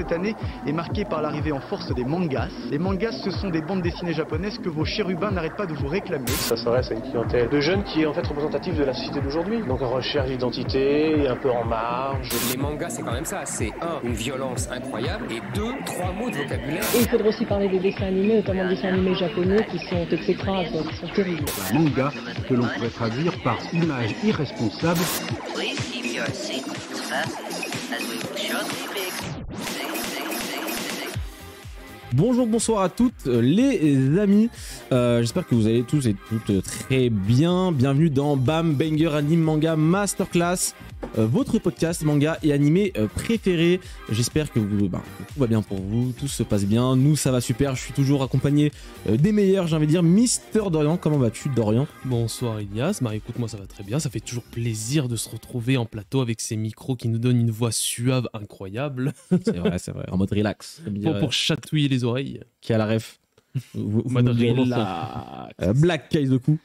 cette année est marquée par l'arrivée en force des mangas. Les mangas, ce sont des bandes dessinées japonaises que vos chérubins n'arrêtent pas de vous réclamer. Ça s'adresse à une clientèle de jeunes qui est en fait représentative de la société d'aujourd'hui. Donc en recherche d'identité, un peu en marge. Les mangas, c'est quand même ça. C'est une violence incroyable et 3 mots de vocabulaire. Et il faudrait aussi parler des dessins animés, notamment des dessins animés japonais qui sont exécrables, qui sont terribles. Un manga que l'on pourrait traduire par image irresponsable. Bonjour, bonsoir à toutes les amis, j'espère que vous allez tous et toutes très bien. Bienvenue dans BAM Banger Anime Manga Masterclass, votre podcast manga et animé préféré. J'espère que tout va bien pour vous, tout se passe bien, nous ça va super. Je suis toujours accompagné des meilleurs, j'ai envie de dire. Mister Dorian, comment vas-tu Dorian? Bonsoir Elias, écoute, moi ça va très bien, ça fait toujours plaisir de se retrouver en plateau avec ces micros qui nous donnent une voix suave incroyable. C'est vrai, en mode relax. Pour chatouiller les oreilles. Qui a la ref? Mode relax. Black Case de coup.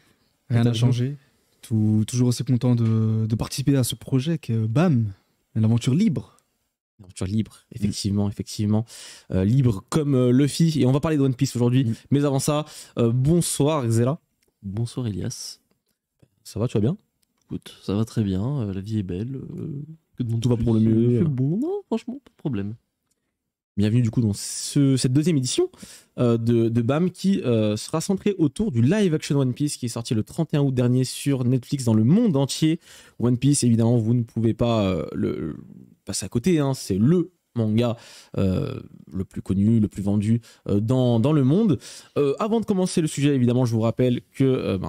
Rien n'a changé. Toujours aussi content de participer à ce projet que BAM, l'aventure libre. L'aventure libre, effectivement. Libre comme Luffy. Et on va parler de One Piece aujourd'hui. Mais avant ça, bonsoir Xela. Bonsoir Elias. Ça va, tu vas bien? Écoute, ça va très bien, la vie est belle. Tout va pour le mieux. Bon, non, franchement, pas de problème. Bienvenue du coup dans cette deuxième édition de BAM qui sera centrée autour du live action One Piece qui est sorti le 31 août dernier sur Netflix dans le monde entier. One Piece, évidemment, vous ne pouvez pas le passer à côté, hein, c'est le manga le plus connu, le plus vendu dans le monde. Avant de commencer le sujet, évidemment, je vous rappelle que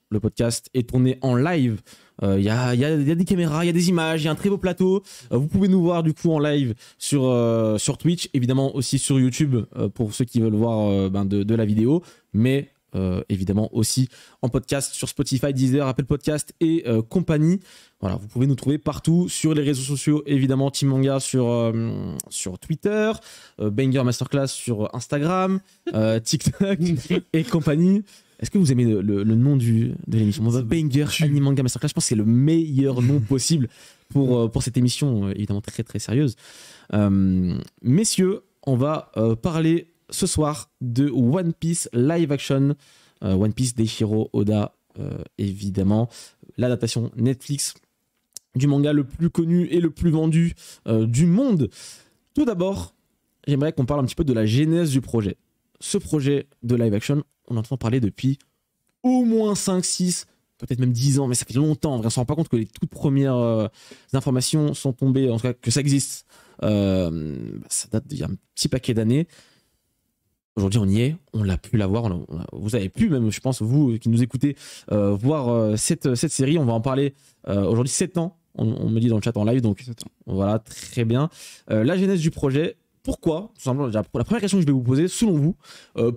le podcast est tourné en live. Il y a des caméras, il y a des images, il y a un très beau plateau. Vous pouvez nous voir du coup en live sur Twitch, évidemment aussi sur YouTube pour ceux qui veulent voir de la vidéo, mais évidemment aussi en podcast sur Spotify, Deezer, Apple Podcast et compagnie. Voilà, vous pouvez nous trouver partout sur les réseaux sociaux, évidemment Team Manga sur Twitter, Banger Masterclass sur Instagram, TikTok et compagnie. Est-ce que vous aimez le nom de l'émission? Banger Anime Manga Masterclass, je pense que c'est le meilleur nom possible pour cette émission, évidemment très très sérieuse. Messieurs, on va parler ce soir de One Piece live action, One Piece d'Eiichiro Oda, évidemment, l'adaptation Netflix du manga le plus connu et le plus vendu du monde. Tout d'abord, j'aimerais qu'on parle un petit peu de la genèse du projet. Ce projet de live action, on entend parler depuis au moins 5, 6, peut-être même 10 ans, mais ça fait longtemps. On ne se rend pas compte que les toutes premières informations sont tombées, en tout cas que ça existe. Ça date d'il y a un petit paquet d'années. Aujourd'hui, on y est, on l'a pu la voir. Vous avez pu, même, je pense, vous qui nous écoutez, voir cette série. On va en parler aujourd'hui, 7 ans. On me dit dans le chat en live, donc voilà, très bien. La genèse du projet, pourquoi? Tout simplement, la première question que je vais vous poser, selon vous,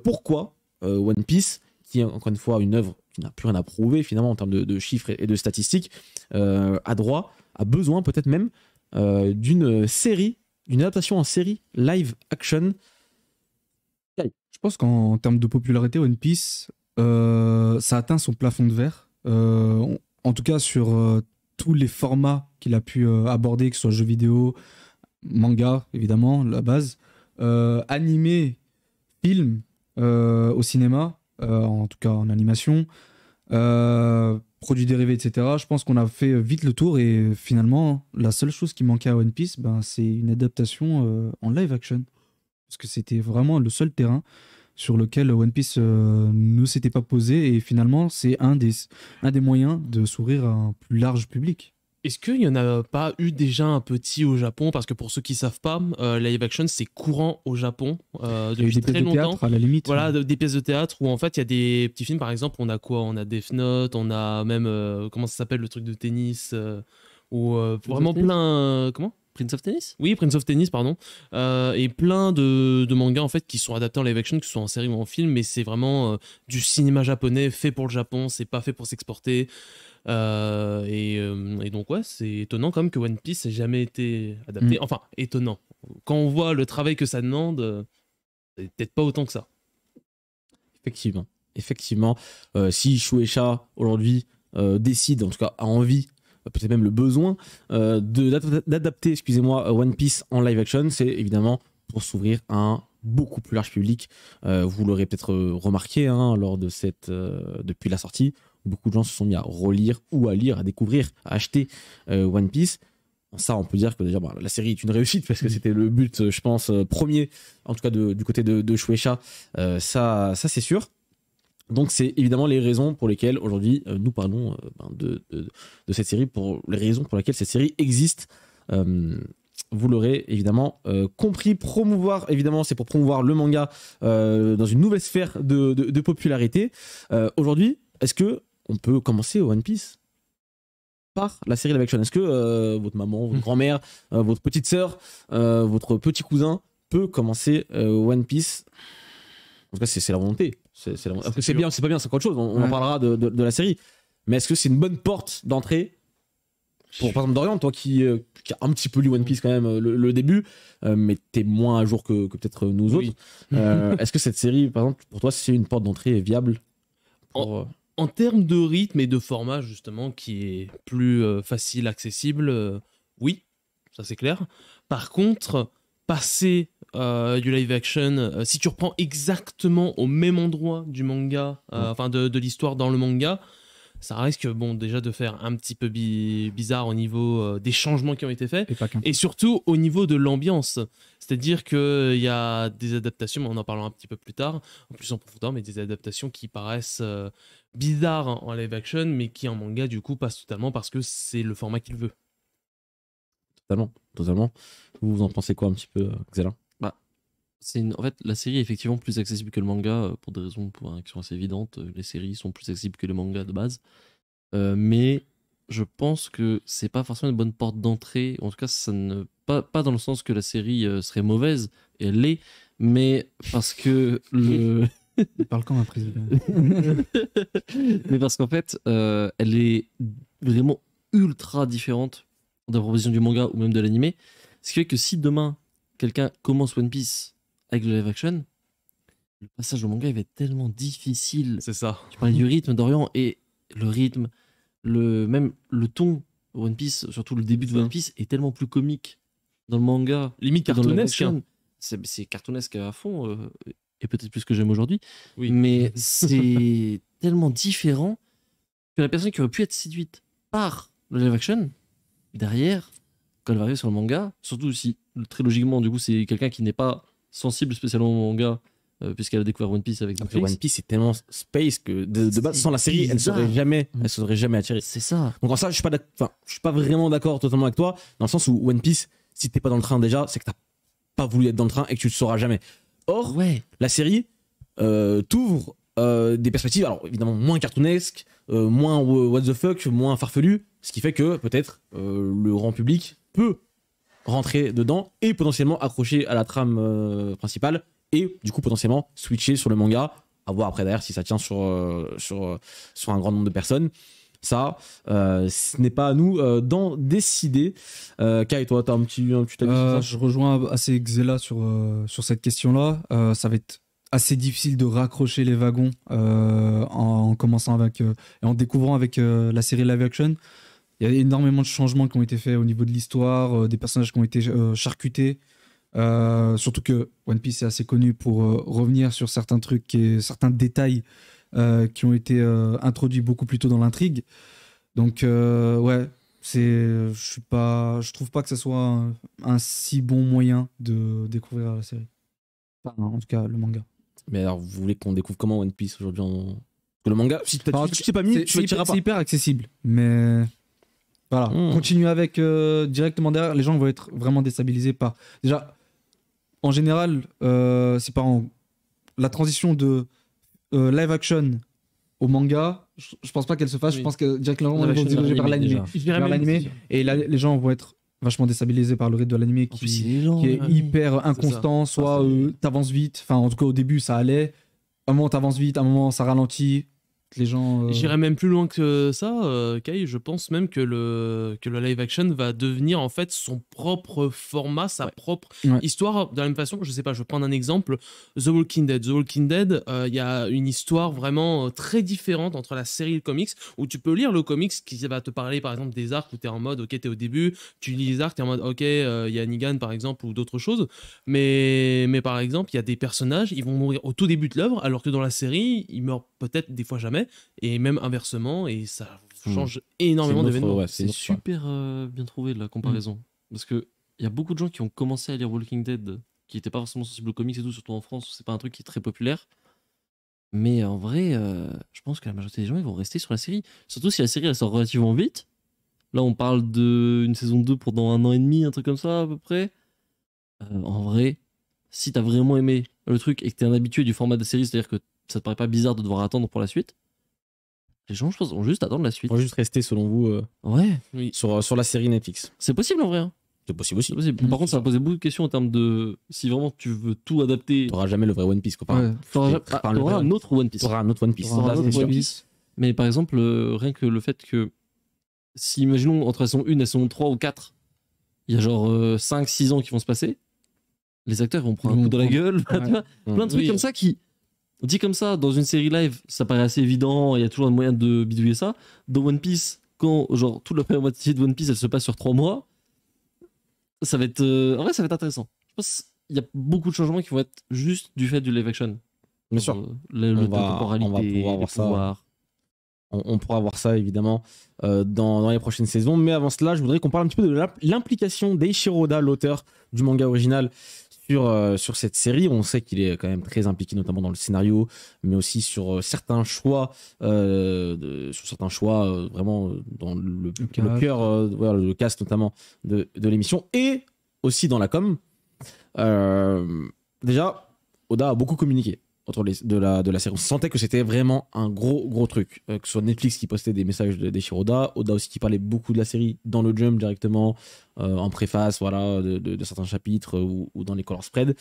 pourquoi One Piece, qui est encore une fois une œuvre qui n'a plus rien à prouver finalement en termes de chiffres et de statistiques, a besoin peut-être même d'une série, d'une adaptation en série live action. Je pense qu'en termes de popularité, One Piece, ça atteint son plafond de verre. En tout cas, sur tous les formats qu'il a pu aborder, que ce soit jeux vidéo, manga, évidemment, la base, animé, film, au cinéma, en tout cas en animation, produits dérivés, etc. Je pense qu'on a fait vite le tour et finalement, la seule chose qui manquait à One Piece, c'est une adaptation en live action. Parce que c'était vraiment le seul terrain sur lequel One Piece ne s'était pas posé et finalement, c'est un des moyens de s'ouvrir à un plus large public. Est-ce qu'il n'y en a pas eu déjà un petit au Japon? Parce que pour ceux qui ne savent pas, live action, c'est courant au Japon depuis très longtemps. Théâtre, à la limite. Voilà, des pièces de théâtre où en fait il y a des petits films, par exemple, on a quoi? On a Death Note, on a même, comment ça s'appelle, le truc de tennis, ou vraiment plein... comment? Prince of Tennis? Oui, Prince of Tennis, pardon. Et plein de mangas en fait qui sont adaptés en live action, que ce soit en série ou en film, mais c'est vraiment du cinéma japonais fait pour le Japon, c'est pas fait pour s'exporter. Et donc ouais, c'est étonnant quand même que One Piece ait jamais été adapté. Enfin, étonnant. Quand on voit le travail que ça demande, c'est peut-être pas autant que ça. Effectivement. Si Shueisha aujourd'hui décide, en tout cas a envie, peut-être même le besoin d'adapter, One Piece en live action, c'est évidemment pour s'ouvrir à un beaucoup plus large public. Vous l'aurez peut-être remarqué lors de depuis la sortie, beaucoup de gens se sont mis à relire ou à lire, à découvrir, à acheter One Piece. Ça, on peut dire que déjà, la série est une réussite parce que c'était le but, je pense, premier, en tout cas du côté de Shueisha. Ça c'est sûr. Donc, c'est évidemment les raisons pour lesquelles aujourd'hui nous parlons de cette série, pour les raisons pour lesquelles cette série existe. Vous l'aurez évidemment compris. Promouvoir, évidemment, c'est pour promouvoir le manga dans une nouvelle sphère de popularité. Aujourd'hui, est-ce que on peut commencer One Piece par la série live action? Est-ce que votre maman, votre grand-mère, votre petite sœur, votre petit cousin peut commencer One Piece? En tout cas, c'est la volonté. Après, c'est bien, c'est pas bien, c'est encore autre chose. On en parlera de la série. Mais est-ce que c'est une bonne porte d'entrée pour, par exemple, Dorian, toi qui a un petit peu lu One Piece quand même le début, mais t'es moins à jour que peut-être nous autres. Est-ce que cette série, par exemple, pour toi, c'est une porte d'entrée viable pour, En termes de rythme et de format, justement, qui est plus facile, accessible, oui, ça c'est clair. Par contre, passer du live action, si tu reprends exactement au même endroit du manga, enfin de l'histoire dans le manga, ça risque déjà de faire un petit peu bizarre au niveau des changements qui ont été faits et surtout au niveau de l'ambiance. C'est-à-dire qu'il y a des adaptations, mais on en parlera un petit peu plus tard, en plus en profondeur, mais des adaptations qui paraissent bizarres en live action, mais qui en manga du coup passent totalement parce que c'est le format qu'il veut. Totalement. Vous en pensez quoi un petit peu, Xela? En fait, la série est effectivement plus accessible que le manga pour des raisons qui sont assez évidentes. Les séries sont plus accessibles que les mangas de base. Mais je pense que c'est pas forcément une bonne porte d'entrée. En tout cas, pas dans le sens que la série serait mauvaise, et elle l'est, mais parce que Il parle comme un président. Mais parce qu'en fait, elle est vraiment ultra différente de la proposition du manga ou même de l'animé. Ce qui fait que si demain, quelqu'un commence One Piece avec le live action, le passage au manga il va être tellement difficile. C'est ça. Tu parlais du rythme d'Orient, et le rythme, même le ton One Piece, surtout le début de One Piece, est tellement plus comique dans le manga. Limite que dans le live cartoonesque. action. C'est cartoonesque à fond, et peut-être plus que j'aime aujourd'hui. Oui. Mais c'est tellement différent que la personne qui aurait pu être séduite par le live action, derrière, quand elle va arriver sur le manga, surtout si, très logiquement, du coup, c'est quelqu'un qui n'est pas sensible spécialement au manga, puisqu'elle a découvert One Piece avec Netflix. One Piece, c'est tellement space que de base, sans la série, elle ne serait jamais attirée. C'est ça. Donc en ça, je suis pas vraiment d'accord totalement avec toi, dans le sens où One Piece, si t'es pas dans le train déjà, c'est que t'as pas voulu être dans le train et que tu le sauras jamais. Or, la série t'ouvre des perspectives, alors évidemment moins cartoonesques, moins what the fuck, moins farfelu, ce qui fait que peut-être le grand public peut rentrer dedans et potentiellement accrocher à la trame principale et du coup potentiellement switcher sur le manga, à voir après derrière si ça tient sur un grand nombre de personnes. Ça, ce n'est pas à nous d'en décider. Kai, toi, t'as un petit avis sur ça? Je rejoins assez Xela sur cette question-là. Ça va être assez difficile de raccrocher les wagons en commençant avec et en découvrant avec la série live action. Il y a énormément de changements qui ont été faits au niveau de l'histoire, des personnages qui ont été charcutés. Surtout que One Piece est assez connu pour revenir sur certains trucs et certains détails qui ont été introduits beaucoup plus tôt dans l'intrigue. Donc je trouve pas que ce soit un si bon moyen de découvrir la série. Enfin, en tout cas, le manga. Mais alors, vous voulez qu'on découvre comment One Piece aujourd'hui Le manga, si tu t'es pas mis, tu le tireras pas. C'est hyper accessible, mais voilà. Continue avec directement derrière, les gens vont être vraiment déstabilisés par... Déjà, en général, c'est par la transition de live action au manga, je pense pas qu'elle se fasse. Je pense que directement ils vont se diriger vers l'animé. Et là, les gens vont être vachement déstabilisés par le rythme de l'animé qui est hyper inconstant. Soit t'avances vite, enfin en tout cas au début ça allait. À un moment t'avances vite, à un moment ça ralentit. les gens. J'irais même plus loin que ça, Kai. Je pense même que le live action va devenir en fait son propre format, sa propre histoire. De la même façon, je sais pas, je vais prendre un exemple, The Walking Dead. The Walking Dead, il y a une histoire vraiment très différente entre la série et le comics, où tu peux lire le comics qui va te parler par exemple des arcs où t'es en mode, ok, t'es au début, tu lis les arcs, t'es en mode, ok, il y a Negan par exemple ou d'autres choses, mais par exemple, il y a des personnages, ils vont mourir au tout début de l'œuvre, alors que dans la série, ils meurent peut-être des fois jamais, et même inversement, et ça change énormément d'événements. C'est super bien trouvé la comparaison. Parce que il y a beaucoup de gens qui ont commencé à lire Walking Dead, qui n'étaient pas forcément sensibles aux comics et tout, surtout en France, où c'est pas un truc qui est très populaire. Mais en vrai, je pense que la majorité des gens ils vont rester sur la série. Surtout si la série elle sort relativement vite. Là, on parle d'une saison 2 pendant 1 an et demi, un truc comme ça à peu près. En vrai, si t'as vraiment aimé le truc et que t'es un habitué du format de série, c'est-à-dire que ça te paraît pas bizarre de devoir attendre pour la suite, les gens, je pense, vont juste attendre la suite. Ils vont juste rester, selon vous, sur la série Netflix. C'est possible en vrai. Hein. C'est possible aussi. Par contre, ça va poser beaucoup de questions en termes de si vraiment tu veux tout adapter. T'auras jamais le vrai One Piece, quoi. T'auras un autre One Piece. T'auras un autre One Piece. Mais par exemple, rien que le fait que si, imaginons, entre la saison 1 et la saison 3 ou 4, il y a genre 5-6 ans qui vont se passer, les acteurs vont prendre un coup dans la gueule. Tu vois, plein de trucs comme ça qui, dit comme ça, dans une série live, ça paraît assez évident, il y a toujours un moyen de bidouiller ça. Dans One Piece, quand genre toute la première moitié de One Piece, elle se passe sur 3 mois, ça va être en vrai ça va être intéressant. Je pense qu'il y a beaucoup de changements qui vont être juste du fait du live action. Bien sûr. Le temporalité, on va pouvoir voir ça. On pourra voir ça évidemment dans les prochaines saisons. Mais avant cela, je voudrais qu'on parle un petit peu de l'implication d'Eiichiro Oda, l'auteur du manga original, sur cette série. On sait qu'il est quand même très impliqué, notamment dans le scénario, mais aussi sur certains choix, vraiment dans le cœur, le cast notamment de l'émission, et aussi dans la com. Déjà, Oda a beaucoup communiqué autour de la série. On sentait que c'était vraiment un gros truc. Que ce soit Netflix qui postait des messages d'Eiichiro Oda, Oda aussi qui parlait beaucoup de la série dans le Jump directement, en préface, voilà, de certains chapitres ou dans les color spread.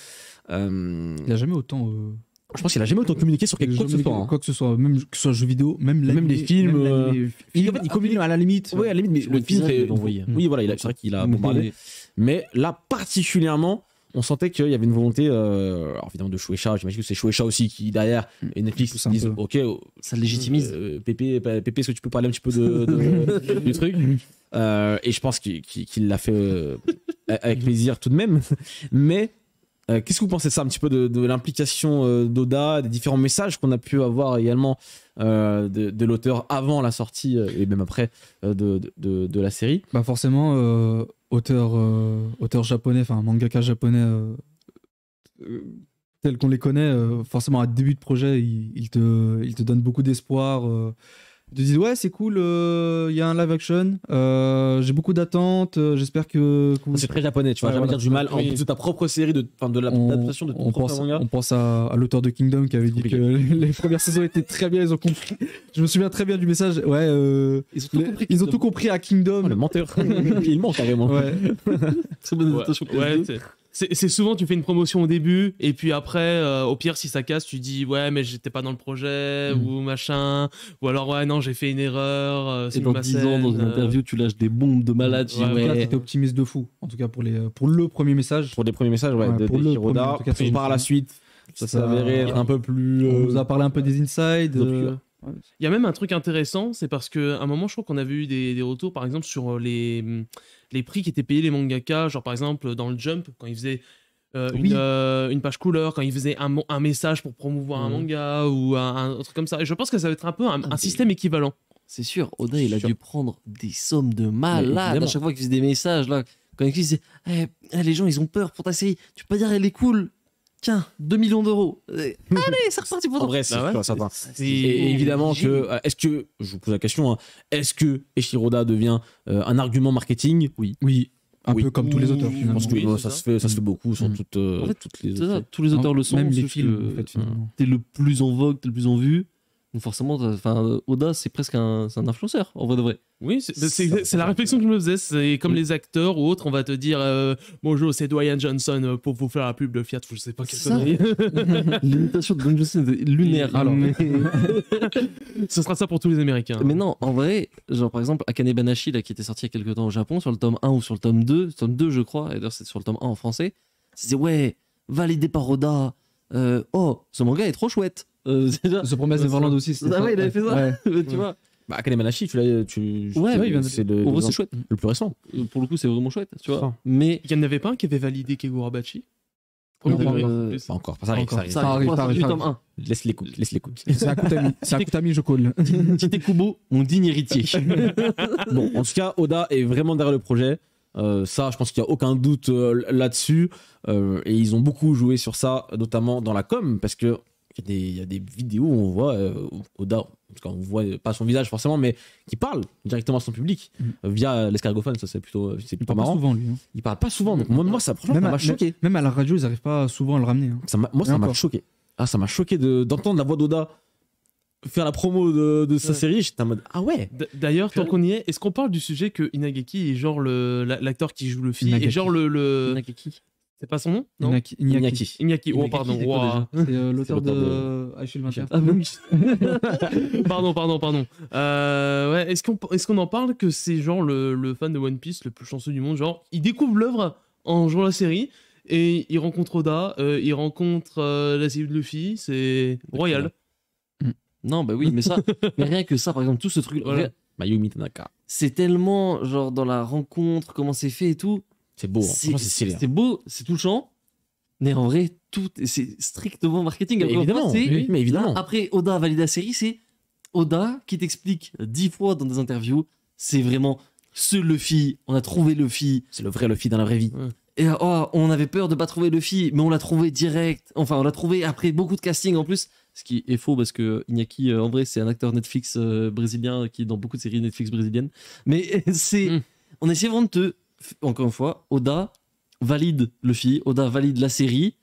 Il n'a jamais autant. Je pense qu'il a jamais autant communiqué sur quelque chose. Quoi que ce soit, même que ce soit jeux vidéo, même les films. Il communique à la limite. Oui, à la limite, mais le film fait. Oui, voilà, c'est vrai qu'il a bombardé. Mais là, particulièrement, on sentait qu'il y avait une volonté, alors évidemment de Shueisha, j'imagine que c'est Shueisha aussi qui derrière, et Netflix disent ok, ça légitimise. Pépé, est-ce que tu peux parler un petit peu du truc, et je pense qu'il l'a fait avec plaisir tout de même. Mais qu'est-ce que vous pensez de ça, un petit peu de l'implication d'Oda, des différents messages qu'on a pu avoir également de l'auteur avant la sortie et même après de la série? Bah forcément, auteur japonais, enfin mangaka japonais tel qu'on les connaît, forcément à début de projet, il te donne beaucoup d'espoir. Ils te disent ouais c'est cool, il y a un live action, j'ai beaucoup d'attentes, j'espère que c'est très japonais, tu vas jamais dire du mal en plus de ta propre série, de l'adaptation de ton propre manga. On pense à l'auteur de Kingdom qui avait dit que les premières saisons étaient très bien, ils ont compris. Je me souviens très bien du message, ils ont tout compris à Kingdom. Le menteur. Il ment carrément. Ouais. Très bonne adaptation. C'est souvent tu fais une promotion au début et puis après au pire si ça casse tu dis ouais mais j'étais pas dans le projet ou machin, ou alors ouais non j'ai fait une erreur, et dans 10 ans dans une interview tu lâches des bombes de malade. T'étais optimiste de fou en tout cas pour le premier message. Pour les premiers messages de Hiroda, par la suite ça s'avérait être un peu plus on nous a parlé un peu des insides. Il y a même un truc intéressant, c'est parce qu'à un moment, je crois qu'on avait eu des retours, par exemple, sur les prix qui étaient payés les mangaka, genre par exemple dans le Jump, quand ils faisaient une page couleur, quand ils faisaient un message pour promouvoir un manga ou un truc comme ça. Et je pense que ça va être un peu un système équivalent. C'est sûr, Oda, il a dû prendre des sommes de malade à chaque fois qu'il faisait des messages, là. Quand il disait les gens, ils ont peur pour ta série, tu peux pas dire elle est cool. Tiens, 2 millions d'euros. Allez, c'est reparti pour toi. En vrai, c'est certain. Et évidemment que, est-ce que, je vous pose la question, est-ce que Eiichiro Oda devient un argument marketing? Oui. Un peu comme tous les auteurs, finalement. Je pense que ça se fait beaucoup sur toutes les tous les auteurs le sont. Même les films, en fait, finalement. T'es le plus en vogue, t'es le plus en vue. Donc forcément, Oda, c'est presque c'est un influenceur, en vrai de vrai. Oui, c'est la réflexion que je me faisais. C'est comme les acteurs ou autres, on va te dire bonjour, c'est Dwayne Johnson pour vous faire la pub de Fiat, je sais pas quelle connerie. L'imitation de Dwayne Johnson est lunaire. Alors. Ce sera ça pour tous les Américains. Mais non, en vrai, genre par exemple, Akane Banashi, là, qui était sorti il y a quelques temps au Japon, sur le tome 1 ou sur le tome 2, je crois, et d'ailleurs c'est sur le tome 1 en français, c'est ouais, validé par Oda, oh, ce manga est trop chouette. Déjà, The Promise Neverland aussi. c'était Ah ça. ouais, il avait fait ça. Ouais. Tu vois. Bah, Akane Banashi, Ouais, il vient de- c'est En vrai, c'est chouette. le plus récent. Pour le coup, c'est vraiment chouette, tu vois. Ça. Mais Il y en avait pas un qui avait validé Kegurabachi Non, Premier pas degré, encore. en plus. Pas encore, ça arrive, Encore. ça arrive. Ça arrive, ça arrive, du ça tome arrive. 1. Laisse les coups, laisse les coups. C'est Akutami, je call. Tite Kubo, mon digne héritier. Bon, en tout cas, Oda est vraiment derrière le projet. Ça, je pense qu'il n'y a aucun doute là-dessus. Et ils ont beaucoup joué sur ça, notamment dans la com, parce que il y a des vidéos où on voit Oda, en tout cas, on voit pas son visage forcément, mais qui parle directement à son public via l'escargophone. Ça, c'est plutôt Il pas parle pas marrant. souvent, lui. hein. Il parle pas souvent. Donc, moi, ça, franchement, Même ça à, m'a choqué. même à la radio, ils n'arrivent pas souvent à le ramener. hein. Moi, Et ça m'a encore. choqué. Ah, ça m'a choqué d'entendre la voix d'Oda faire la promo de sa série. J'étais en mode, ah ouais. D'ailleurs, tant qu'on y est-ce qu'on parle du sujet que Inagaki est genre l'acteur qui joue le fils Inagaki. et genre le... Nakeki. C'est pas son nom? Non. Iñaki. Iñaki. Oh, Inagaki, pardon. c'est quoi, Ouah. C'est l'auteur l'auteur de Eiffel 21. Ah oui. Pardon. Ouais, est-ce qu'on en parle que c'est genre le fan de One Piece le plus chanceux du monde? Genre, il découvre l'œuvre en jouant la série et il rencontre Oda, il rencontre la série de Luffy, c'est royal. Non, bah oui, mais ça, mais rien que ça, par exemple, tout ce truc, Voilà. Mayumi Tanaka. c'est tellement genre dans la rencontre, comment c'est fait et tout. C'est beau. Hein. Franchement, c'est stylé. hein. C'est beau, c'est touchant, mais en vrai, c'est strictement marketing. Mais Encore une fois, évidemment, c'est- oui, mais évidemment. Là, après, Oda a validé la série, c'est Oda qui t'explique 10 fois dans des interviews, c'est vraiment ce Luffy, on a trouvé Luffy. C'est le vrai Luffy dans la vraie vie. Et oh, on avait peur de pas trouver Luffy, mais on l'a trouvé direct. Enfin, on l'a trouvé après beaucoup de casting en plus. Ce qui est faux parce que Iñaki, en vrai, c'est un acteur Netflix brésilien qui est dans beaucoup de séries Netflix brésiliennes. Mais c'est. On essaie vraiment de te. Encore une fois, Oda valide Luffy, Oda valide la série.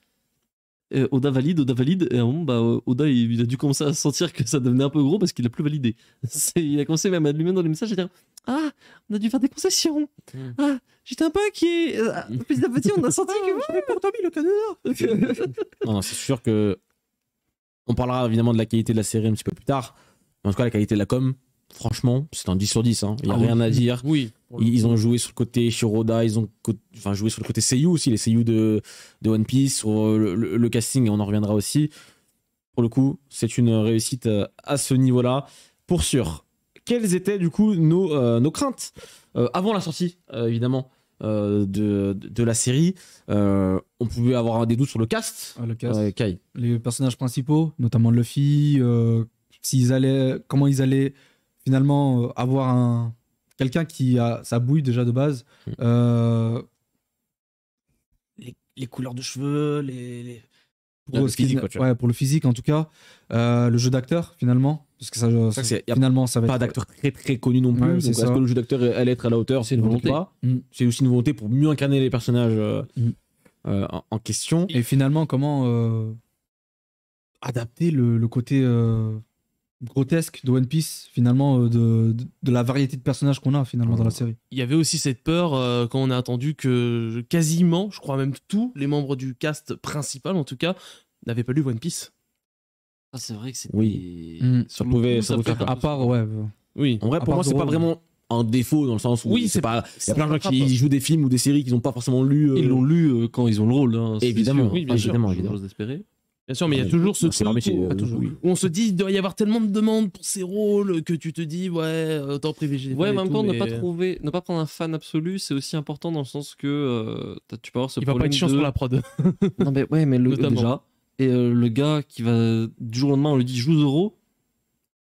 Oda valide. Et à un moment, bah, Oda, il a dû commencer à sentir que ça devenait un peu gros parce qu'il a plus validé. Il a commencé même à lui-même dans les messages à dire ah, on a dû faire des concessions. Ah, j'étais un peu inquiet. Petit à petit, on a senti que. pour Tommy le canard. Non, c'est sûr que. On parlera évidemment de la qualité de la série un petit peu plus tard. Mais en tout cas, la qualité de la com, franchement, c'est un 10 sur 10. Hein. Il n'y a rien à dire. Oui. Ils ont joué sur le côté Shiroda, ils ont joué sur le côté Seiyu aussi, les Seiyu de One Piece, sur le casting, et on en reviendra aussi. Pour le coup, c'est une réussite à ce niveau-là. Pour sûr, quelles étaient du coup nos craintes avant la sortie, évidemment, de la série? On pouvait avoir des doutes sur le cast. Ah, le cast. Kai. Les personnages principaux, notamment Luffy, comment ils allaient finalement avoir quelqu'un qui a sa bouille déjà de base. Les couleurs de cheveux, Le pour physique, quoi, tu vois. pour le physique en tout cas. Le jeu d'acteur finalement, parce que y a finalement ça va Pas être d'acteur très très connu non plus. Ouais, donc c'est est-ce ça. que le jeu d'acteur allait être à la hauteur? C'est une volonté. C'est aussi une volonté pour mieux incarner les personnages en question. Et finalement, comment adapter le côté grotesque de One Piece, finalement, de la variété de personnages qu'on a finalement dans la série. Il y avait aussi cette peur quand on a attendu que quasiment, je crois même tous les membres du cast principal en tout cas, n'avaient pas lu One Piece. Ah, c'est vrai que c'était. Oui. Ça pouvait ça faire fait À part, ouais. Oui. En vrai, À pour part moi, c'est Zoro, pas vraiment un défaut dans le sens où Oui, c'est pas. Il y a plein de gens pas qui jouent des films ou des séries qu'ils n'ont pas forcément lu. Ils l'ont lu quand ils ont le rôle. Hein, c'est Évidemment, sûr. oui, bien sûr. évidemment. J'ose espérer. Bien sûr, mais il y a toujours ce C'est leur truc métier. où, Oui. où on se dit il doit y avoir tellement de demandes pour ces rôles que tu te dis ouais, autant privilégier. les Ouais, fans mais en et même temps, tout, mais ne pas prendre un fan absolu, c'est aussi important dans le sens que tu peux avoir ce il va pas problème être chiant de... sur la prod. Non, mais ouais, mais Notamment. déjà. Et le gars qui va, du jour au lendemain, on lui dit joue Zoro,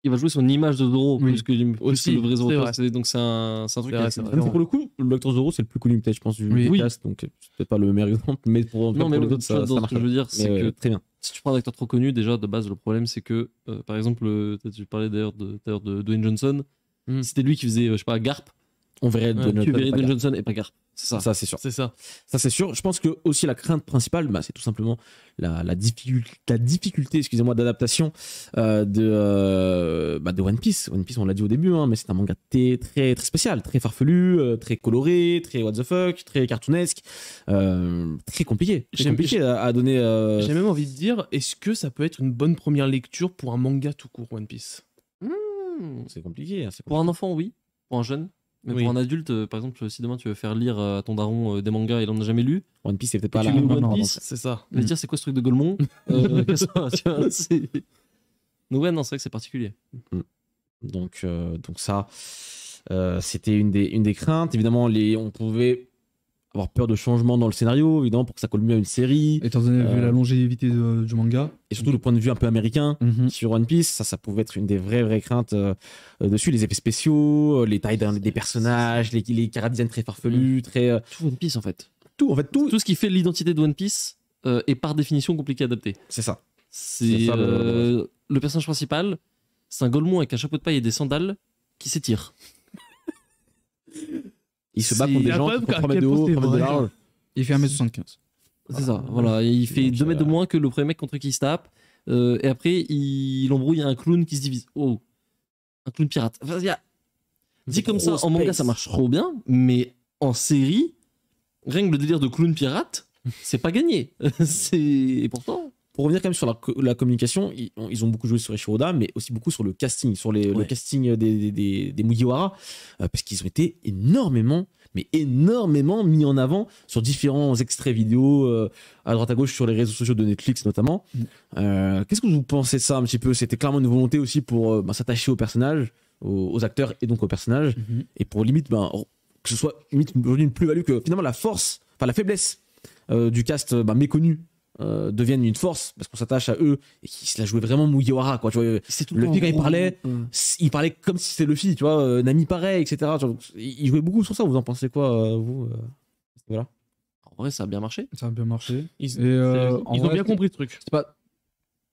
il va jouer son image de Zoro Oui. plus que Aussi, le vrai Zoro. c'est tu vrai. vois, donc c'est un truc C'est qui est vrai, assez c'est vrai. différent. Pour le coup, le Dr Zoro, c'est le plus connu peut-être, je pense, du Oui. cast. Donc, c'est peut-être pas le meilleur exemple, mais pour Non, mais les le autres, ça ce marche. que je veux dire, c'est que Très bien. si tu prends un acteur trop connu, déjà de base, le problème c'est que, par exemple, tu parlais d'ailleurs de Dwayne Johnson, Mm. c'était lui qui faisait, je sais pas, Garp. on verrait Tu Don verrais Don Johnson et pas Garp. C'est ça. Ça, c'est sûr. C'est ça. Ça, c'est sûr. Je pense que aussi la crainte principale, c'est tout simplement la difficulté, excusez-moi, d'adaptation de One Piece. One Piece, on l'a dit au début, mais c'est un manga très, très spécial, très farfelu, très coloré, très what the fuck, très cartoonesque, très compliqué. Très compliqué à donner. J'ai même envie de dire, est-ce que ça peut être une bonne première lecture pour un manga tout court, One Piece? C'est compliqué. Pour un enfant, oui. Pour un jeune. Mais Oui. pour un adulte, par exemple, si demain tu veux faire lire à ton daron des mangas et il en a jamais lu, One Piece, c'est peut-être pas tu là. lis non, One non, Piece, C'est ça. il va te dire c'est quoi ce truc de Golemon qu'est-ce que tu vois, Donc ouais, non, c'est vrai que c'est particulier. Donc ça, c'était une des craintes. Évidemment, on pouvait avoir peur de changements dans le scénario, évidemment, pour que ça colle mieux à une série. Étant donné vu la longévité du manga. Et surtout le point de vue un peu américain Mhm. sur One Piece, ça pouvait être une des vraies craintes dessus. Les effets spéciaux, les tailles des personnages, les chara-design très farfelus, très... Tout One Piece en fait. tout, en fait, tout. Tout ce qui fait l'identité de One Piece est par définition compliqué à adapter. C'est ça. C'est ça, le personnage principal, c'est un Golemon avec un chapeau de paille et des sandales qui s'étire. Il se bat contre des gens qui font 3 mètres de haut, 3 mètres de large. Il fait 1m75. C'est ça, voilà. Et il fait Donc, 2 mètres de moins que le premier mec contre qui il se tape. Et après, il embrouille un clown qui se divise. Oh, un clown pirate. Enfin, dit comme ça, Gros en manga, space. ça marche trop bien, mais en série, rien que le délire de clown pirate, c'est pas gagné. Et pourtant. Pour revenir quand même sur la communication, ils ont beaucoup joué sur Eiichiro, mais aussi beaucoup sur le casting, sur le casting des Mugiwara, parce qu'ils ont été énormément mis en avant sur différents extraits vidéo, à droite à gauche sur les réseaux sociaux de Netflix notamment. Qu'est-ce que vous pensez de ça un petit peu? C'était clairement une volonté aussi pour s'attacher aux personnages, aux acteurs et donc aux personnages, et pour limite que ce soit limite aujourd'hui une plus-value, que finalement la faiblesse du cast méconnu deviennent une force parce qu'on s'attache à eux et qu'ils se la jouaient vraiment Mugiwara, quoi. Tu vois, Luffy quand il parlait comme si c'était Luffy, tu vois. Nami pareil, etc. Tu vois, il jouait beaucoup sur ça. Vous en pensez quoi, vous voilà. En vrai, ça a bien marché. Ça a bien marché. Ils en ont vrai, bien compris le truc.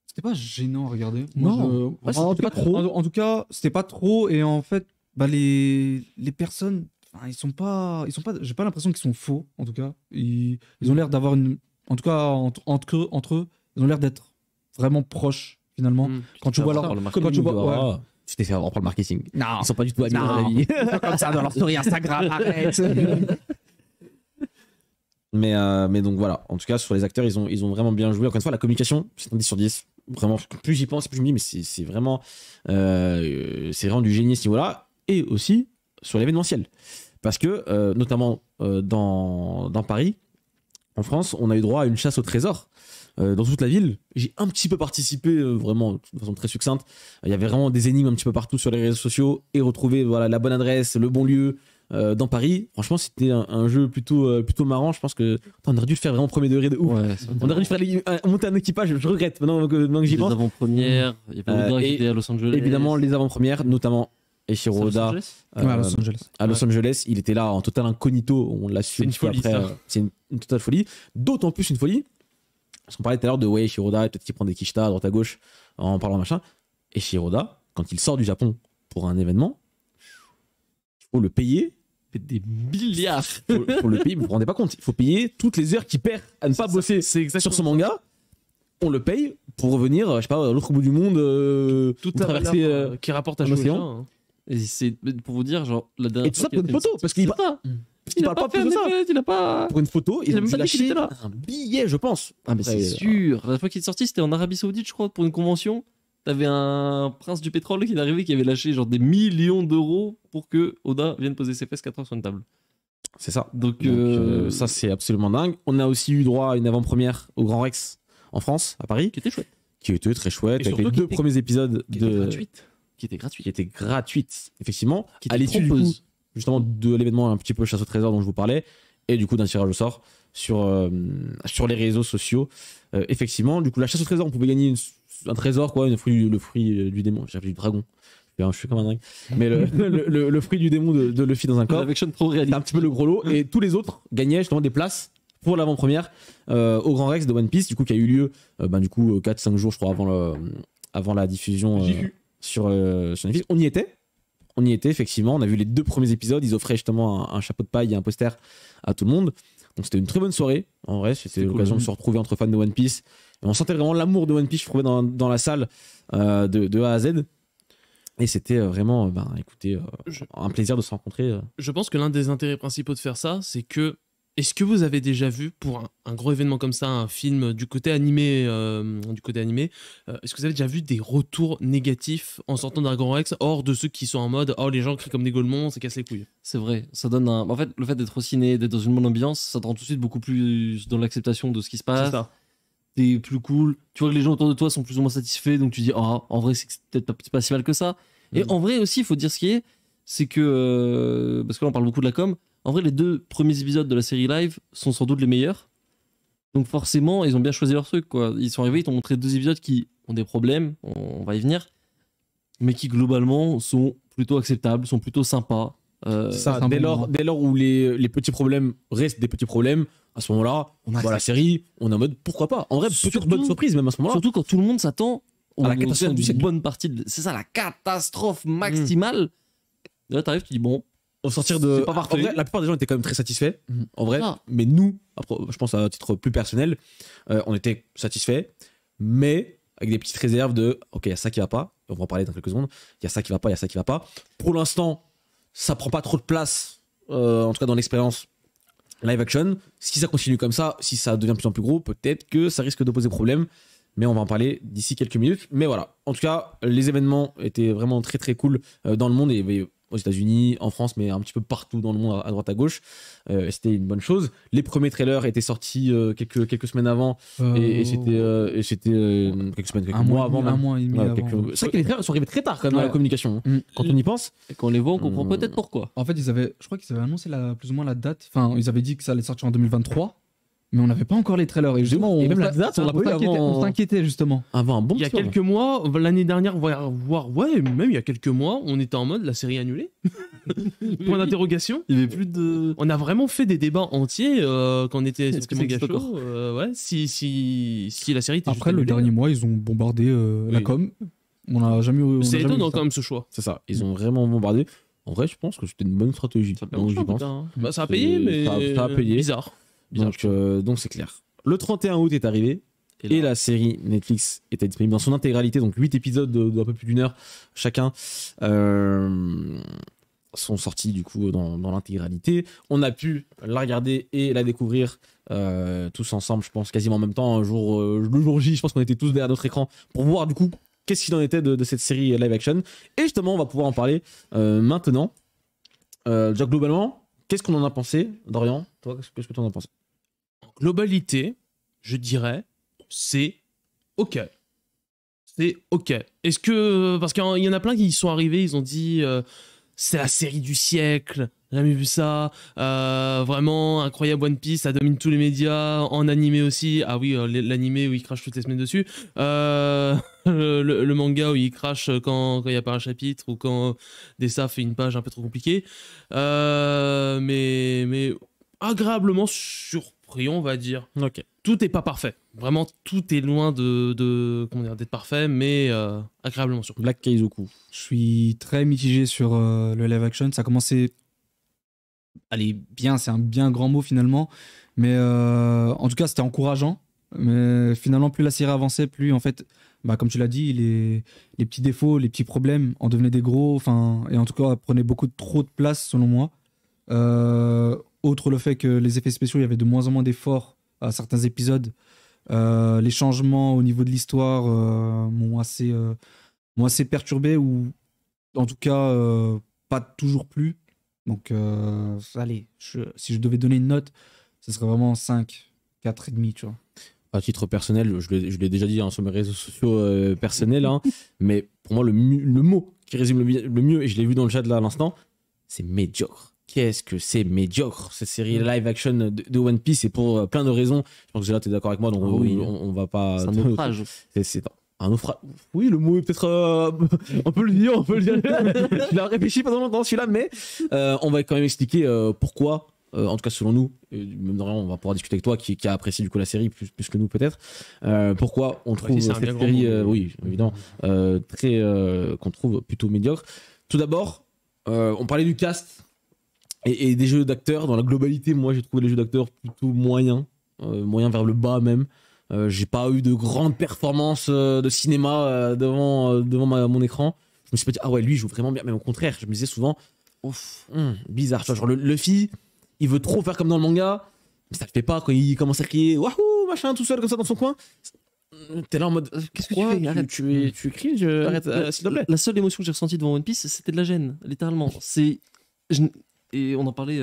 C'était pas gênant à regarder. Non. Ouais, en, c'était pas trop. En tout cas, c'était pas trop. Et en fait, les personnes, ils sont pas. J'ai pas l'impression qu'ils sont faux. En tout cas, ils ont l'air d'avoir une. En tout cas, entre eux, ils ont l'air d'être vraiment proches finalement. Quand tu vois leur. Quand tu vois. Ouais. Tu t'es fait avoir par le marketing. Non. Ils sont pas du tout amis dans la vie. Pas comme ça dans leur story Instagram. Arrête. Mais donc voilà, en tout cas sur les acteurs ils ont vraiment bien joué. Encore une fois, la communication c'est un 10 sur 10. Vraiment, plus j'y pense, plus je me dis mais c'est vraiment du génie à ce niveau-là. Et aussi sur l'événementiel, parce que notamment dans Paris, en France, on a eu droit à une chasse au trésor dans toute la ville. J'ai un petit peu participé, vraiment de façon très succincte. Il y avait vraiment des énigmes un petit peu partout sur les réseaux sociaux et retrouver la bonne adresse, le bon lieu dans Paris. Franchement, c'était un jeu plutôt marrant. Je pense que on aurait dû le faire vraiment premier degré de ouf. Ouais, On aurait dû faire monter un équipage. Je regrette maintenant que j'y les pense. avant-premières, il y avait Oda qui était à Los Angeles. Évidemment, les avant-premières, notamment Eiichiro Oda Ouais, à Los Angeles. à Los Angeles. Il était là en total incognito. On l'a su. C'est une folie, après, ça. c'est une totale folie. D'autant plus une folie. Parce qu'on parlait tout à l'heure de Eiichiro Oda, peut-être qu'il prend des quichetas à droite à gauche en parlant machin. Eiichiro Oda, quand il sort du Japon pour un événement, il faut le payer. Des milliards. Faut le payer, vous vous rendez pas compte. Il faut payer toutes les heures qu'il perd à ne pas bosser sur son manga. On le paye pour revenir, je sais pas, à l'autre bout du monde, Toute ou la traverser valeur qui rapporte à un jouer océan. ça, hein. Et c'est pour vous dire, genre, la dernière Et tout ça pour une photo, parce qu'il il parle a pas fait plus de un ça. effet, il a pas. Pour une photo, Il a ils ont même dû pas dit qu'il lâcher était là. un billet, je pense. Ah, mais c'est Après, sûr. La dernière fois qu'il est sorti, c'était en Arabie Saoudite, je crois, pour une convention. T'avais un prince du pétrole qui est arrivé, qui avait lâché genre des millions d'euros pour que Oda vienne poser ses fesses 4 heures sur une table. C'est ça. Donc, Ça, c'est absolument dingue. On a aussi eu droit à une avant-première au Grand Rex en France, à Paris, qui était chouette. qui était très chouette, Et avec les surtout deux qui était- premiers épisodes Qui était de gratuite. Qui était gratuit. qui était gratuite, effectivement, Qui à était l'issue du coup, trompeuse. justement de l'événement un petit peu chasse au trésor dont je vous parlais, et du coup d'un tirage au sort sur les réseaux sociaux. Effectivement, du coup la chasse au trésor, on pouvait gagner un trésor, quoi, le fruit du démon. J'ai appelé du dragon. Je suis comme un dingue. Mais le fruit du démon de Luffy dans un corps. Action trop C'était réaliste. un petit peu le gros lot. Et tous les autres gagnaient justement des places pour l'avant-première au Grand Rex de One Piece, du coup qui a eu lieu 4-5 jours, je crois, avant la diffusion sur Netflix. On y était. on y était effectivement. On a vu les 2 premiers épisodes. Ils offraient justement un chapeau de paille et un poster à tout le monde. Donc c'était une très bonne soirée. En vrai, c'était l'occasion de se retrouver entre fans de One Piece. Et on sentait vraiment l'amour de One Piece, je trouvais, dans la salle de A à Z. Et c'était vraiment, écoutez, un plaisir de se rencontrer. Je pense que l'un des intérêts principaux de faire ça, c'est que est-ce que vous avez déjà vu, pour un gros événement comme ça, un film du côté animé, est-ce que vous avez déjà vu des retours négatifs en sortant Dragon Rex, hors de ceux qui sont en mode « Oh, les gens crient comme des golemons, ça casse les couilles ». C'est vrai, ça donne un... En fait, le fait d'être au ciné, d'être dans une bonne ambiance, ça te rend tout de suite beaucoup plus dans l'acceptation de ce qui se passe. C'est ça. T'es plus cool. Tu vois que les gens autour de toi sont plus ou moins satisfaits, donc tu dis « Oh, en vrai, c'est peut-être pas si mal que ça ». Et en vrai aussi, il faut dire ce qui est, c'est que... parce que là, on parle beaucoup de la com'. En vrai, les 2 premiers épisodes de la série live sont sans doute les meilleurs. Donc forcément, ils ont bien choisi leur truc, quoi. Ils sont arrivés, ils t'ont montré 2 épisodes qui ont des problèmes, on va y venir, mais qui globalement sont plutôt acceptables, sont plutôt sympas. Ça, dès lors où les petits problèmes restent des petits problèmes, à ce moment-là, on voit la série, on est en mode pourquoi pas. En vrai, peut-être bonne surprise même à ce moment-là. Surtout quand tout le monde s'attend à la catastrophe du siècle. Bonne partie c'est ça, la catastrophe maximale. Et là, t'arrives, tu dis bon. Au sortir de. C'est pas parfait. En vrai, la plupart des gens étaient quand même très satisfaits, en vrai. Ah. Mais nous, après, je pense à titre plus personnel, on était satisfaits, mais avec des petites réserves de ok, il y a ça qui va pas, on va en parler dans quelques secondes, il y a ça qui va pas, il y a ça qui va pas. Pour l'instant, ça prend pas trop de place, en tout cas dans l'expérience live action. Si ça continue comme ça, si ça devient de plus en plus gros, peut-être que ça risque de poser problème. Mais on va en parler d'ici quelques minutes. Mais voilà, en tout cas, les événements étaient vraiment très très cool dans le monde. Et aux États-Unis, en France, mais un petit peu partout dans le monde, à droite à gauche. C'était une bonne chose. Les premiers trailers étaient sortis quelques semaines avant. Et c'était quelques mois avant. Un mois et demi avant. C'est vrai que les trailers sont arrivés très tard quand même dans la communication. Quand on y pense. Et quand on les voit, on comprend peut-être pourquoi. En fait, je crois qu'ils avaient annoncé plus ou moins la date. Enfin, ils avaient dit que ça allait sortir en 2023. Mais on n'avait pas encore les trailers. Et justement, même la date, on s'inquiétait justement. Avant un bon Il y a quelques mois, l'année dernière, même il y a quelques mois, on était en mode la série annulée. Point d'interrogation. Il y avait plus de. On a vraiment fait des débats entiers quand on était sur Mega existe Show. Si la série était Après, juste le annulée. dernier mois, ils ont bombardé la com. On n'a jamais eu. C'est étonnant quand même ce choix. C'est ça. Ils ont vraiment bombardé. En vrai, je pense que c'était une bonne stratégie. Ça a payé, mais ça a payé. Bizarre. Donc c'est clair. Le 31 août est arrivé et la série Netflix était disponible dans son intégralité, donc 8 épisodes d'un peu plus d'une heure chacun sont sortis du coup dans l'intégralité. On a pu la regarder et la découvrir tous ensemble, je pense quasiment en même temps, le jour J, je pense qu'on était tous derrière notre écran pour voir du coup qu'est-ce qu'il en était de cette série live action. Et justement, on va pouvoir en parler maintenant. Déjà globalement, qu'est-ce qu'on en a pensé, Dorian? Toi, qu'est-ce que tu en as pensé? Globalité, je dirais, c'est ok. C'est ok. Est-ce que... Parce qu'il y en a plein qui y sont arrivés, ils ont dit c'est la série du siècle, jamais vu ça, vraiment incroyable One Piece, ça domine tous les médias, en animé aussi. Ah oui, l'animé où il crache toutes les semaines dessus. Le manga où il crache quand il n'y a pas un chapitre ou quand Dessa fait une page un peu trop compliquée. Mais agréablement surpris, on va dire. Ok. Tout est pas parfait. Vraiment, tout est loin d'être parfait, mais agréablement surpris. Black Keizoku. Je suis très mitigé sur le live action. Ça a commencé. Allez, bien, c'est un bien grand mot finalement. Mais en tout cas, c'était encourageant. Mais finalement, plus la série avançait, plus en fait, comme tu l'as dit, les petits défauts, les petits problèmes en devenaient des gros. Et en tout cas, prenaient trop de place selon moi. Outre le fait que les effets spéciaux, il y avait de moins en moins d'efforts à certains épisodes. Les changements au niveau de l'histoire m'ont assez perturbé, ou en tout cas pas toujours plu. Donc allez, si je devais donner une note, ce serait vraiment 5, 4,5, tu vois. À titre personnel, je l'ai déjà dit sur mes réseaux sociaux personnels, mais pour moi le mot qui résume le mieux, et je l'ai vu dans le chat là à l'instant, c'est médiocre. Qu'est-ce que c'est médiocre, cette série live action de One Piece, et pour plein de raisons. Je pense que là, tu es d'accord avec moi, donc on va pas... C'est un naufrage. C'est un naufrage. Oui, le mot est peut-être... on peut le dire. Je l'ai réfléchi pendant longtemps celui-là, mais on va quand même expliquer pourquoi, en tout cas selon nous, même dans on va pouvoir discuter avec toi qui a apprécié du coup la série plus que nous peut-être, pourquoi on trouve cette série, oui, évidemment, qu'on trouve plutôt médiocre. Tout d'abord, On parlait du cast et des jeux d'acteurs. Dans la globalité, moi j'ai trouvé les jeux d'acteurs plutôt moyens, moyens vers le bas même. J'ai pas eu de grandes performances de cinéma devant mon écran. Je me suis pas dit, ah ouais, lui il joue vraiment bien. Mais au contraire, je me disais souvent, bizarre. Tu vois, genre le Luffy, il veut trop faire comme dans le manga, mais ça le fait pas quand il commence à crier, wahou, machin, tout seul comme ça dans son coin. T'es là en mode, qu'est-ce que tu fais? Arrête, tu écris, arrête, s'il te plaît. La seule émotion que j'ai ressentie devant One Piece, c'était de la gêne, littéralement. Et on en parlait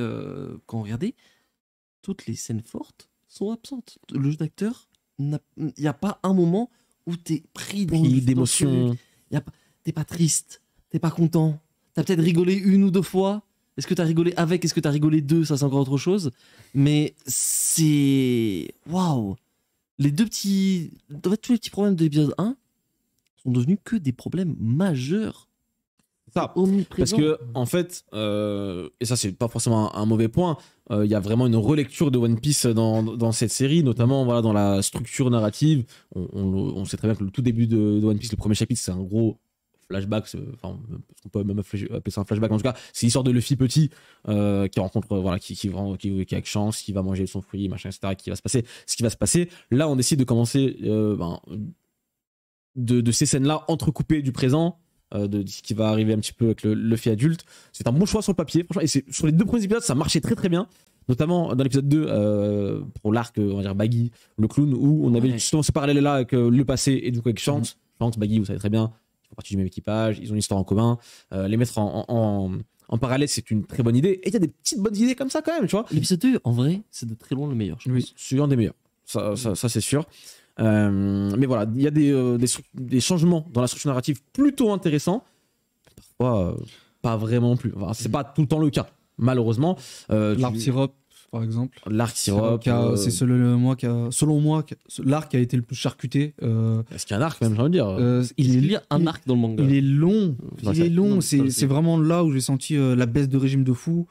quand on regardait. Toutes les scènes fortes sont absentes. Le jeu d'acteur, il n'y a pas un moment où t'es pris d'émotion. T'es pas triste, t'es pas content. T'as peut-être rigolé une ou deux fois. Est-ce que t'as rigolé avec? Est-ce que t'as rigolé deux? Ça, c'est encore autre chose. Mais c'est... Waouh! Les deux petits... En fait, tous les petits problèmes de l'épisode 1 sont devenus que des problèmes majeurs. Ça. Parce que, en fait, et ça, c'est pas forcément un mauvais point, il y a vraiment une relecture de One Piece dans cette série, notamment voilà, dans la structure narrative. On sait très bien que le tout début de One Piece, le premier chapitre, c'est un gros flashback, enfin, on peut même appeler ça un flashback, en tout cas, c'est l'histoire de Luffy petit qui rencontre, voilà, qui est avec chance, qui va manger son fruit, machin, etc., qui va se passer, ce qui va se passer. Là, on décide de commencer de ces scènes-là entrecoupées du présent, de ce qui va arriver un petit peu avec le Luffy adulte. C'est un bon choix sur le papier, franchement, et sur les deux premiers épisodes, ça marchait très très bien. Notamment dans l'épisode 2, pour l'arc, on va dire Baggy, le clown, où on avait justement ce parallèle-là avec le passé et du coup avec Shanks. Shanks, Baggy, vous savez très bien, ils font partie du même équipage, ils ont une histoire en commun. Les mettre en parallèle, c'est une très bonne idée. Et il y a des petites bonnes idées comme ça quand même, tu vois. L'épisode 2, en vrai, c'est de très loin le meilleur. Oui, c'est un des meilleurs. Ça c'est sûr. Mais voilà, il y a des changements dans la structure narrative plutôt intéressants. Parfois, pas vraiment plus. Enfin, c'est pas tout le temps le cas, malheureusement. L'arc Syrup, par exemple. L'arc Syrup. C'est selon moi, l'arc qui a été le plus charcuté. Est-ce qu'il y a un arc, même, j'ai envie de dire il y a un arc dans le manga. Il est long. C'est vraiment là où j'ai senti la baisse de régime de fou.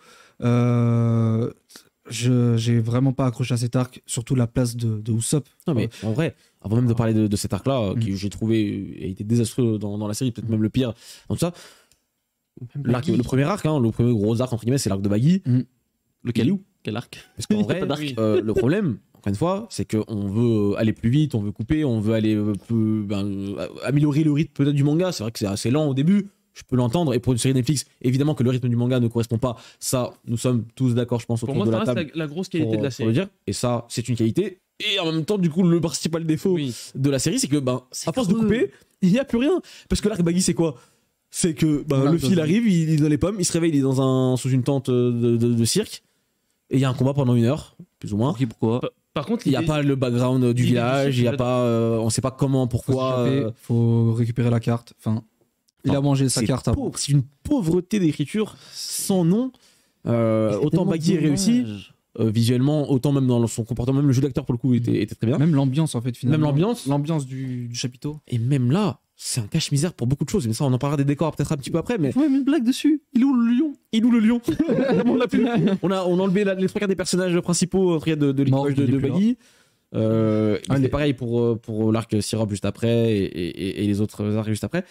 J'ai vraiment pas accroché à cet arc, surtout la place de Usopp. Non, mais en vrai, avant même de parler de cet arc-là, qui j'ai trouvé a été désastreux dans la série, peut-être même le pire dans tout ça. Le premier arc, le premier gros arc, entre guillemets, c'est l'arc de Baggy. Lequel? Quel arc? Parce qu'en vrai, le problème, encore une fois, c'est qu'on veut aller plus vite, on veut couper, on veut aller améliorer le rythme peut-être du manga. C'est vrai que c'est assez lent au début. Je peux l'entendre, et pour une série Netflix, évidemment que le rythme du manga ne correspond pas. Ça, nous sommes tous d'accord, je pense, autour de la table. Pour moi, ça reste la grosse qualité de la série. Dire. Et ça, c'est une qualité. Et en même temps, du coup, le principal défaut de la série, c'est que, à force de couper, il n'y a plus rien. Parce que l'arc Baggy, c'est quoi? C'est que le fil arrive, il est dans les pommes, il se réveille, il est sous une tente de cirque, et il y a un combat pendant 1 heure, plus ou moins. Pourquoi? Par contre, il n'y a pas le background du village, il y a pas, on sait pas comment, pourquoi. Faut récupérer la carte. Enfin, il a mangé sa carte. C'est une pauvreté d'écriture sans nom. Autant Baggy est réussi visuellement, autant même dans son comportement, même le jeu d'acteur pour le coup était très bien. Même l'ambiance en fait finalement. Même l'ambiance du chapiteau. Et même là, c'est un cache-misère pour beaucoup de choses. Mais ça, on en parlera des décors peut-être un petit peu après. Mais il faut même une blague dessus. Il est où le lion? On l'a plus. On a enlevé les 3/4 des personnages principaux en tout cas de l'équipage de Baggy. C'est pareil pour l'arc Syrup juste après et les autres arcs juste après.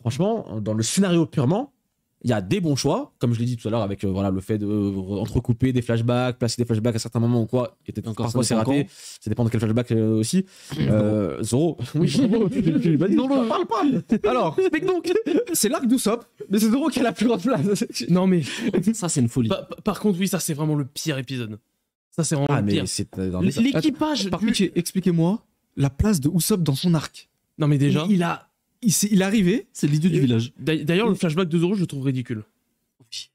Franchement, dans le scénario purement, il y a des bons choix, comme je l'ai dit tout à l'heure, avec le fait d'entrecouper des flashbacks, placer des flashbacks à certains moments ou quoi. Et parfois c'est raté. Ça dépend de quel flashback aussi. Zoro. Oui, vas-y, Zoro, parle pas. Alors, explique donc. C'est l'arc d'Usopp, mais c'est Zoro qui a la plus grande place. Non, mais ça, c'est une folie. Par contre, oui, ça, c'est vraiment le pire épisode. Ça, c'est vraiment le pire. L'équipage. Par pitié, expliquez-moi la place de Usopp dans son arc. Non, mais déjà. Il est arrivé, c'est l'idiot du village. D'ailleurs, le flashback de Zoro, je le trouve ridicule.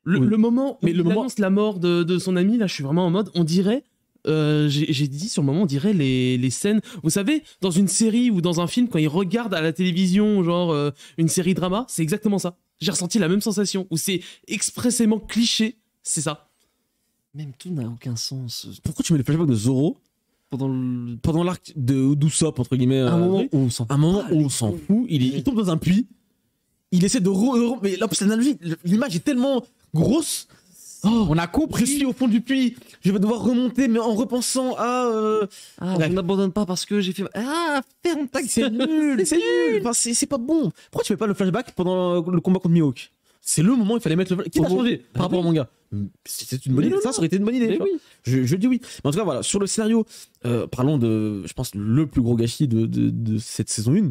Le moment où il annonce la mort de son ami, là, je suis vraiment en mode, on dirait, j'ai dit sur le moment, on dirait les scènes, vous savez, dans une série ou dans un film, quand ils regardent à la télévision, genre une série drama, c'est exactement ça. J'ai ressenti la même sensation, où c'est expressément cliché, c'est ça. Même tout n'a aucun sens. Pourquoi tu mets le flashback de Zoro pendant l'arc d'Usopp, entre guillemets, un moment où on s'en fout, il tombe dans un puits, il essaie de mais là, c'est l'analogie, l'image est tellement grosse. On a compris. Je suis au fond du puits, je vais devoir remonter, mais en repensant à. Je n'abandonne pas parce que j'ai fait. Ferme ta gueule. C'est nul, c'est nul. Enfin, c'est pas bon. Pourquoi tu fais pas le flashback pendant le combat contre Mihawk? c'est le moment où il fallait mettre le qui a changé par rapport au manga. C'est une bonne idée, ça aurait été une bonne idée. Mais tu vois. oui. Je dis oui. Mais en tout cas, voilà, sur le scénario, parlons de, je pense, le plus gros gâchis de cette saison 1.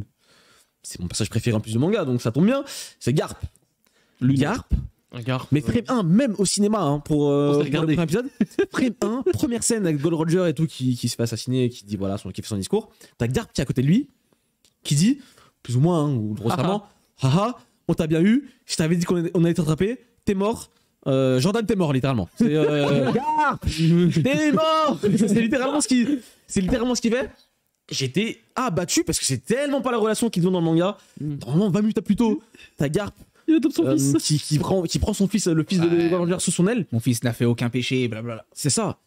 C'est mon personnage préféré en plus du manga, donc ça tombe bien. C'est Garp. Garp. Mais frame 1, même au cinéma, hein, pour le premier épisode, frame 1, première scène avec Gold Roger et tout qui se fait assassiner et qui dit voilà, qui fait son discours. T'as Garp qui est à côté de lui, qui dit, plus ou moins, hein, ou grossièrement, haha, on t'a bien eu, je t'avais dit qu'on allait t'attraper, t'es mort. Jordan, t'es mort littéralement. C'est Garp, t'es mort. C'est littéralement ce qu'il fait. J'étais abattu parce que c'est tellement pas la relation qu'ils ont dans le manga. Normalement, 20 minutes plus tôt, t'as Garp qui prend son fils, le fils de Gold Roger sous son aile. Mon fils n'a fait aucun péché, blablabla. C'est ça.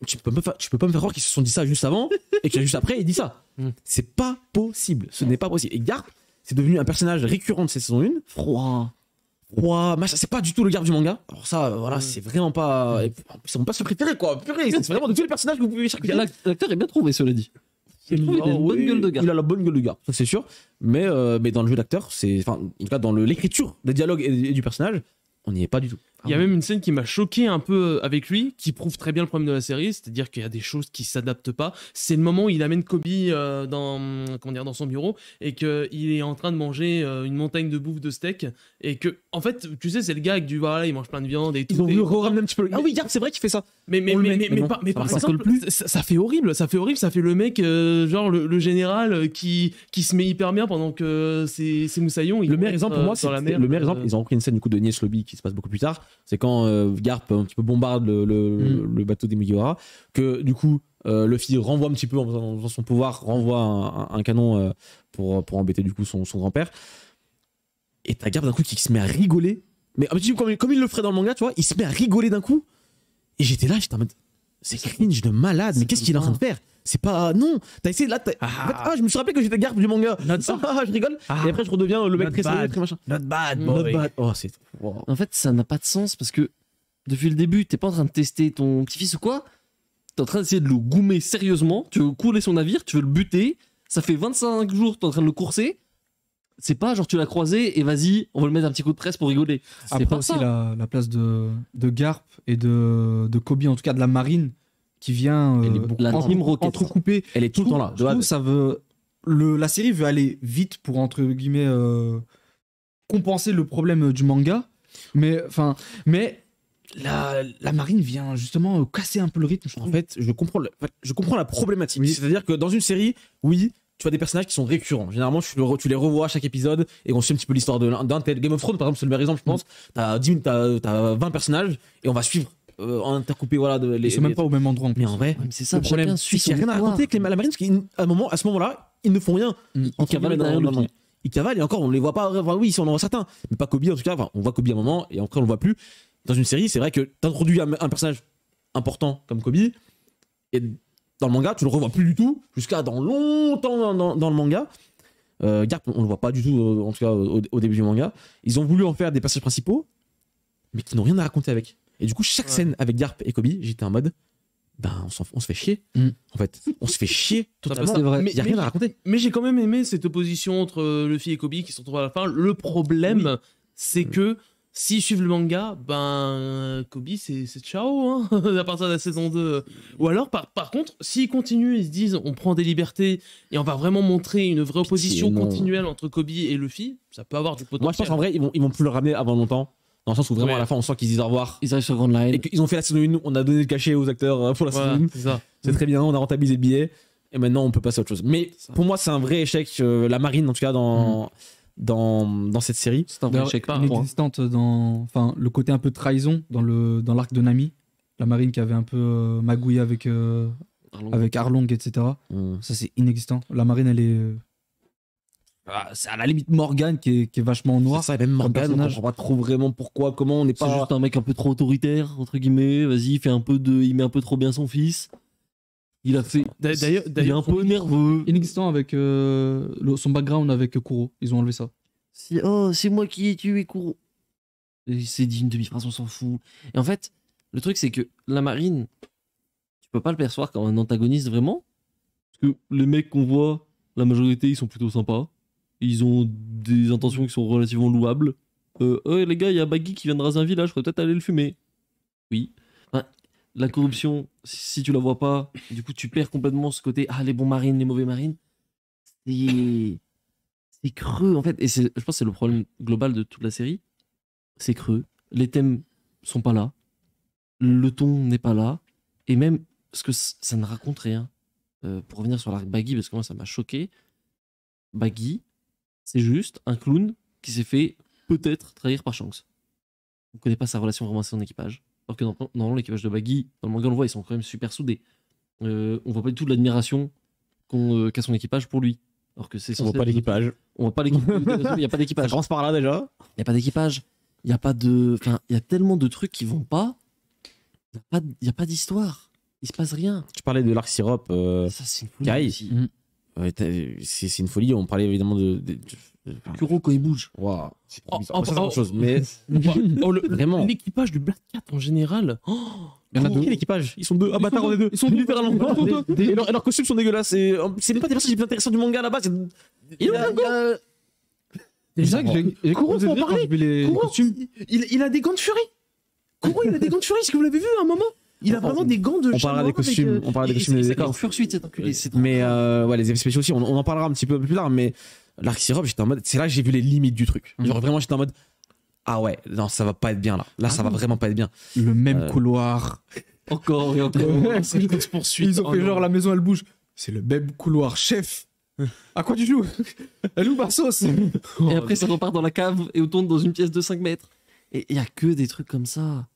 Tu peux pas me faire croire qu'ils se sont dit ça juste avant et que juste après il dit ça. C'est pas possible. Ce n'est pas possible. Et Garp, c'est devenu un personnage récurrent de cette saison 1. Froid, machin. C'est pas du tout le Garp du manga. Alors ça, voilà, c'est vraiment pas. C'est mon personnage préféré, quoi. Purée, c'est vraiment de tous les personnages que vous pouvez chercher. L'acteur est bien trouvé, cela dit. Il a une bonne gueule de Garp. Il a la bonne gueule de Garp, ça c'est sûr. Mais dans le jeu d'acteur, en tout cas dans l'écriture des dialogues et du personnage, on n'y est pas du tout. Il y a même une scène qui m'a choqué un peu avec lui, qui prouve très bien le problème de la série, c'est-à-dire qu'il y a des choses qui s'adaptent pas. C'est le moment où il amène Kobe dans son bureau et qu'il est en train de manger une montagne de bouffe de steak et que, en fait, tu sais, c'est le gars avec voilà, il mange plein de viande et tout. Ils ont voulu ramener un petit peu. Ah oui, Garp, c'est vrai qu'il fait ça. Mais par exemple, ça fait horrible. Ça fait le mec, genre le général qui se met hyper bien pendant que c'est Moussaillon. Le meilleur exemple pour moi, c'est le meilleur exemple. Ils ont repris une scène du coup de Nies Lobby qui se passe beaucoup plus tard. C'est quand Garp un petit peu bombarde le bateau des Mugiwara, que du coup Luffy renvoie un petit peu en faisant son pouvoir, renvoie un canon pour embêter du coup son grand-père. Et t'as Garp d'un coup qui se met à rigoler. Mais comme il le ferait dans le manga, tu vois, il se met à rigoler d'un coup. Et j'étais en mode, c'est cringe de malade, mais qu'est-ce qu'il est en train de faire? C'est pas. Non, t'as essayé là. En fait, je me suis rappelé que j'étais Garp du manga. Je rigole. Et après, je redeviens le mec très sérieux, très machin. Not bad, boy. Oh, c'est. Wow. En fait, ça n'a pas de sens parce que depuis le début, t'es pas en train de tester ton petit-fils ou quoi. T'es en train d'essayer de le goumer sérieusement. Tu veux couler son navire, tu veux le buter. Ça fait 25 jours que t'es en train de le courser. C'est pas genre tu l'as croisé et vas-y, on va le mettre un petit coup de presse pour rigoler. Après pas aussi la place de Garp et de Kobe, en tout cas de la marine, qui vient la Team Rocket. Entrecoupée. Elle est tout le temps là. Ça veut, la série veut aller vite pour, entre guillemets, compenser le problème du manga. Mais la marine vient justement casser un peu le rythme. En fait, je comprends la problématique. C'est-à-dire que dans une série, oui, tu as des personnages qui sont récurrents. Généralement, tu les revois à chaque épisode et on suit un petit peu l'histoire d'un tel. Game of Thrones, par exemple, c'est le meilleur exemple, je pense. T'as 20 personnages et on va suivre en intercoupé. Voilà, ils sont même pas au même endroit. Mais en vrai, c'est ça le problème. C'est qu'il n'y a rien à raconter avec la marine parce qu'à ce moment-là, ils ne font rien. Ils cavalent derrière le pied. Ils cavalent et encore, on les voit pas. Enfin, oui, si on en voit certains, mais pas Kobe en tout cas. Enfin, on voit Kobe à un moment et après on le voit plus. Dans une série, c'est vrai que t'introduis un personnage important comme Kobe et dans le manga, tu le revois plus du tout jusqu'à dans longtemps dans le manga. Garp, on le voit pas du tout, en tout cas au début du manga. Ils ont voulu en faire des personnages principaux, mais qui n'ont rien à raconter avec. Et du coup, chaque scène avec Garp et Kobe, j'étais en mode, on se fait chier. En fait, on se fait chier totalement. C'est vrai. Mais il y a rien à raconter. Mais j'ai quand même aimé cette opposition entre Luffy et Kobe qui se retrouvent à la fin. Le problème, c'est que s'ils suivent le manga, Kobe c'est ciao hein, à partir de la saison 2. Ou alors par contre, s'ils continuent, ils se disent on prend des libertés et on va vraiment montrer une vraie opposition continuelle entre Kobe et Luffy, ça peut avoir du potentiel. Moi je pense qu'en vrai ils vont plus le ramener avant longtemps. Dans le sens où vraiment à la fin on sent qu'ils disent au revoir. Ils arrivent sur Grand Line. Et qu'ils ont fait la saison 1, on a donné le cachet aux acteurs pour la saison 1. C'est très bien, on a rentabilisé le billet. Et maintenant on peut passer à autre chose. Mais pour moi c'est un vrai échec, la marine en tout cas dans cette série. C'est un vrai échec. Inexistante enfin, le côté un peu trahison dans l'arc de Nami. La marine qui avait un peu magouillé avec Arlong, etc. Ça, c'est inexistant. La marine, elle est. C'est à la limite Morgane qui est vachement noire. C'est ça, et même Morgane, on comprend pas trop vraiment pourquoi, comment on n'est pas. C'est juste un mec un peu trop autoritaire, entre guillemets. Vas-y, il met un peu trop bien son fils. Il a fait. D'ailleurs, il est un peu nerveux. Inexistant avec son background avec Kuro. Ils ont enlevé ça. C'est moi qui ai tué Kuro. Il s'est dit une demi-phrase, on s'en fout. Et en fait, le truc, c'est que la marine, tu peux pas le percevoir comme un antagoniste vraiment. Parce que les mecs qu'on voit, la majorité, ils sont plutôt sympas. Ils ont des intentions qui sont relativement louables. Les gars, il y a Baggy qui vient de raser un village, je pourrais peut-être aller le fumer. Oui. Enfin, la corruption, si tu la vois pas, du coup, tu perds complètement ce côté, les bons marines, les mauvais marines. C'est creux, en fait. Et je pense que c'est le problème global de toute la série. C'est creux. Les thèmes sont pas là. Le ton n'est pas là. Et même, parce que ça ne raconte rien. Pour revenir sur l'arc Baggy, parce que moi, ça m'a choqué. Baggy, c'est juste un clown qui s'est fait peut-être trahir par Shanks. On ne connaît pas sa relation vraiment avec son équipage. Alors que dans l'équipage de Baggy, dans le manga, on le voit, ils sont quand même super soudés. On voit pas du tout de l'admiration qu'a son équipage pour lui. Alors que c'est On voit pas l'équipage. On voit pas l'équipage. Il n'y a pas d'équipage. Ça commence par là déjà. Il n'y a pas d'équipage. Il n'y a pas de. Enfin, il y a tellement de trucs qui vont pas. Il n'y a pas d'histoire. Il se passe rien. Tu parlais de l'arc Syrop. Ça, c'est une folie. Kai. aussi. Ouais, c'est une folie. On parlait évidemment de Kuro quand il bouge. Waouh. C'est Oh, bizarre. Ça, c'est autre chose. Mais vraiment. L'équipage de Black Cat en général. Il y en a deux. Quel équipage? Ils sont deux. Ah bâtard, on est deux. Ils sont littéralement. Et leurs costumes sont dégueulasses. C'est même pas des personnages les plus intéressants du manga là-bas. C'est ça que j'ai Kuro, faut en parler. Kuro, il a des gants de furie. Kuro, il a des gants de furie. Est-ce que vous l'avez vu à un moment? Il a vraiment des gants de. On parlera des costumes. On parlera des costumes et des décors. Fursuite, cet enculé. Mais ouais, les effets spéciaux aussi. On en parlera un petit peu plus tard. Mais l'arc Syrop, j'étais en mode. C'est là que j'ai vu les limites du truc. Genre vraiment, j'étais en mode. Ah ouais, non, ça va pas être bien là. Là, ça va vraiment pas être bien. Le même couloir. Encore et encore. Ils ont fait genre la maison elle bouge. C'est le même couloir, chef. À quoi tu joues? Elle joue Barsos. Et après, ça repart dans la cave et on tourne dans une pièce de 5 mètres. Et il y a que des trucs comme ça.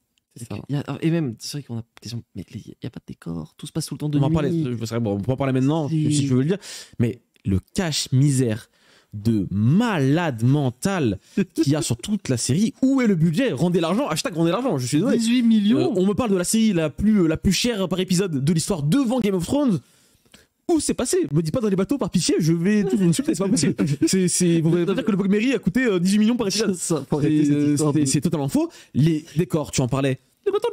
Et même, c'est vrai qu'on a question, mais il n'y a pas de décor. Tout se passe tout le temps de nuit. On peut en parler maintenant, si tu veux le dire. Mais le cache-misère de malade mental qu'il y a sur toute la série. Où est le budget? Rendez l'argent, hashtag rendez l'argent, je suis désolé. 18 millions. On me parle de la série la plus chère par épisode de l'histoire devant Game of Thrones. Où c'est passé? Me dis pas dans les bateaux par pitié, je vais tout vous insulter, c'est pas possible. Vous voulez dire que le Pogmeri a coûté 18 millions par épisode? C'est totalement faux. Les décors, tu en parlais,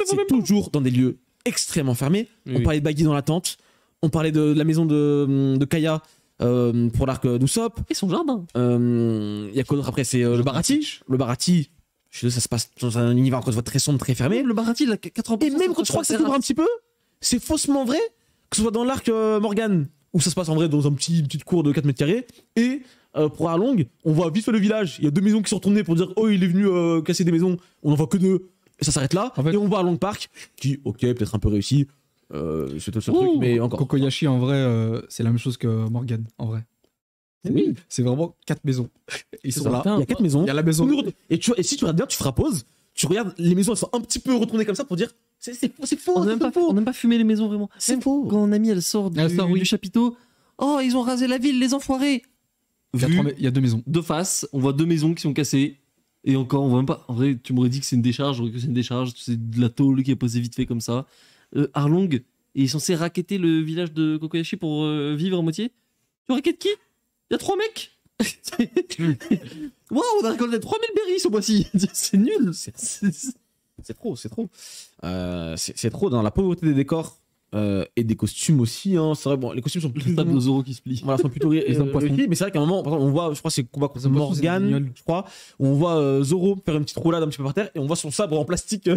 c'est toujours dans des lieux extrêmement fermés. On parlait de Baggy dans la tente, on parlait de la maison de Kaya pour l'arc d'Usopp. Et son jardin. Il y a quoi d'autre après? C'est le Barati. Le Barati, je sais, ça se passe dans un univers encore une fois très sombre, très fermé. Le Barati, il a 80%. Et même quand tu crois que ça s'ouvre un petit peu, c'est faussement vrai. Que ce soit dans l'arc Morgan, où ça se passe en vrai dans une petite cour de 4 mètres carrés, et pour Arlong, on voit vite fait le village. Il y a 2 maisons qui sont retournées pour dire oh, il est venu casser des maisons. On n'en voit que 2. Et ça s'arrête là. En fait, et on va à Long Park, qui, ok, peut-être un peu réussi. C'est tout ce truc, mais encore. Kokoyashi, en vrai, c'est la même chose que Morgan, en vrai. Oui. C'est vraiment 4 maisons. Ils sont là. Il y a 4 maisons. Il y a la maison. Et si tu regardes bien, tu feras pause. Tu regardes, les maisons, elles sont un petit peu retournées comme ça pour dire c'est faux. On n'aime pas fumer les maisons vraiment. C'est faux. Quand Nami elle sort du chapiteau, oh ils ont rasé la ville, les enfoirés. Il y a 2 maisons. De face, on voit 2 maisons qui sont cassées. Et encore, on voit même pas. En vrai, tu m'aurais dit que c'est une décharge, c'est de la tôle qui est posée vite fait comme ça. Arlong est censé racketter le village de Kokoyashi pour vivre à moitié. Tu rackettes qui? Il y a 3 mecs. Waouh, on a récolté 3000 berries ce mois-ci. C'est nul. C'est trop. C'est trop dans la pauvreté des décors et des costumes aussi. Hein. C'est vrai, bon, les costumes sont plus. La table de Zoro qui se plie. Voilà, sont plutôt réussis, mais c'est vrai qu'à un moment, par exemple, on voit, je crois, c'est combat contre Morgan, je crois, où on voit Zoro faire une petite roulade un petit peu par terre et on voit son sabre en plastique,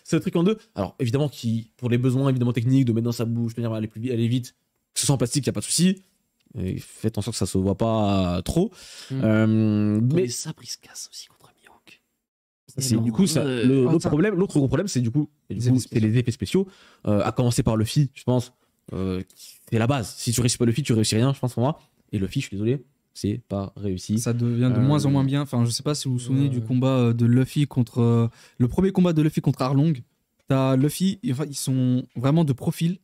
ce truc en deux. Alors évidemment, pour les besoins évidemment techniques, de mettre dans sa bouche, de manière à aller vite, que ce soit en plastique, il y a pas de souci. Et faites en sorte que ça se voit pas trop. Mais les sabres ils se cassent aussi contre Mihawk. Du coup, l'autre gros problème, c'est du coup, c'est les effets spéciaux. À commencer par Luffy, je pense. C'est la base. Si tu réussis pas Luffy, tu réussis rien, je pense pour moi. Et Luffy, je suis désolé, c'est pas réussi. Ça devient de moins en moins bien. Enfin, je sais pas si vous vous souvenez du combat de Luffy contre le premier combat de Luffy contre Arlong. T'as Luffy, enfin, ils sont vraiment de profil.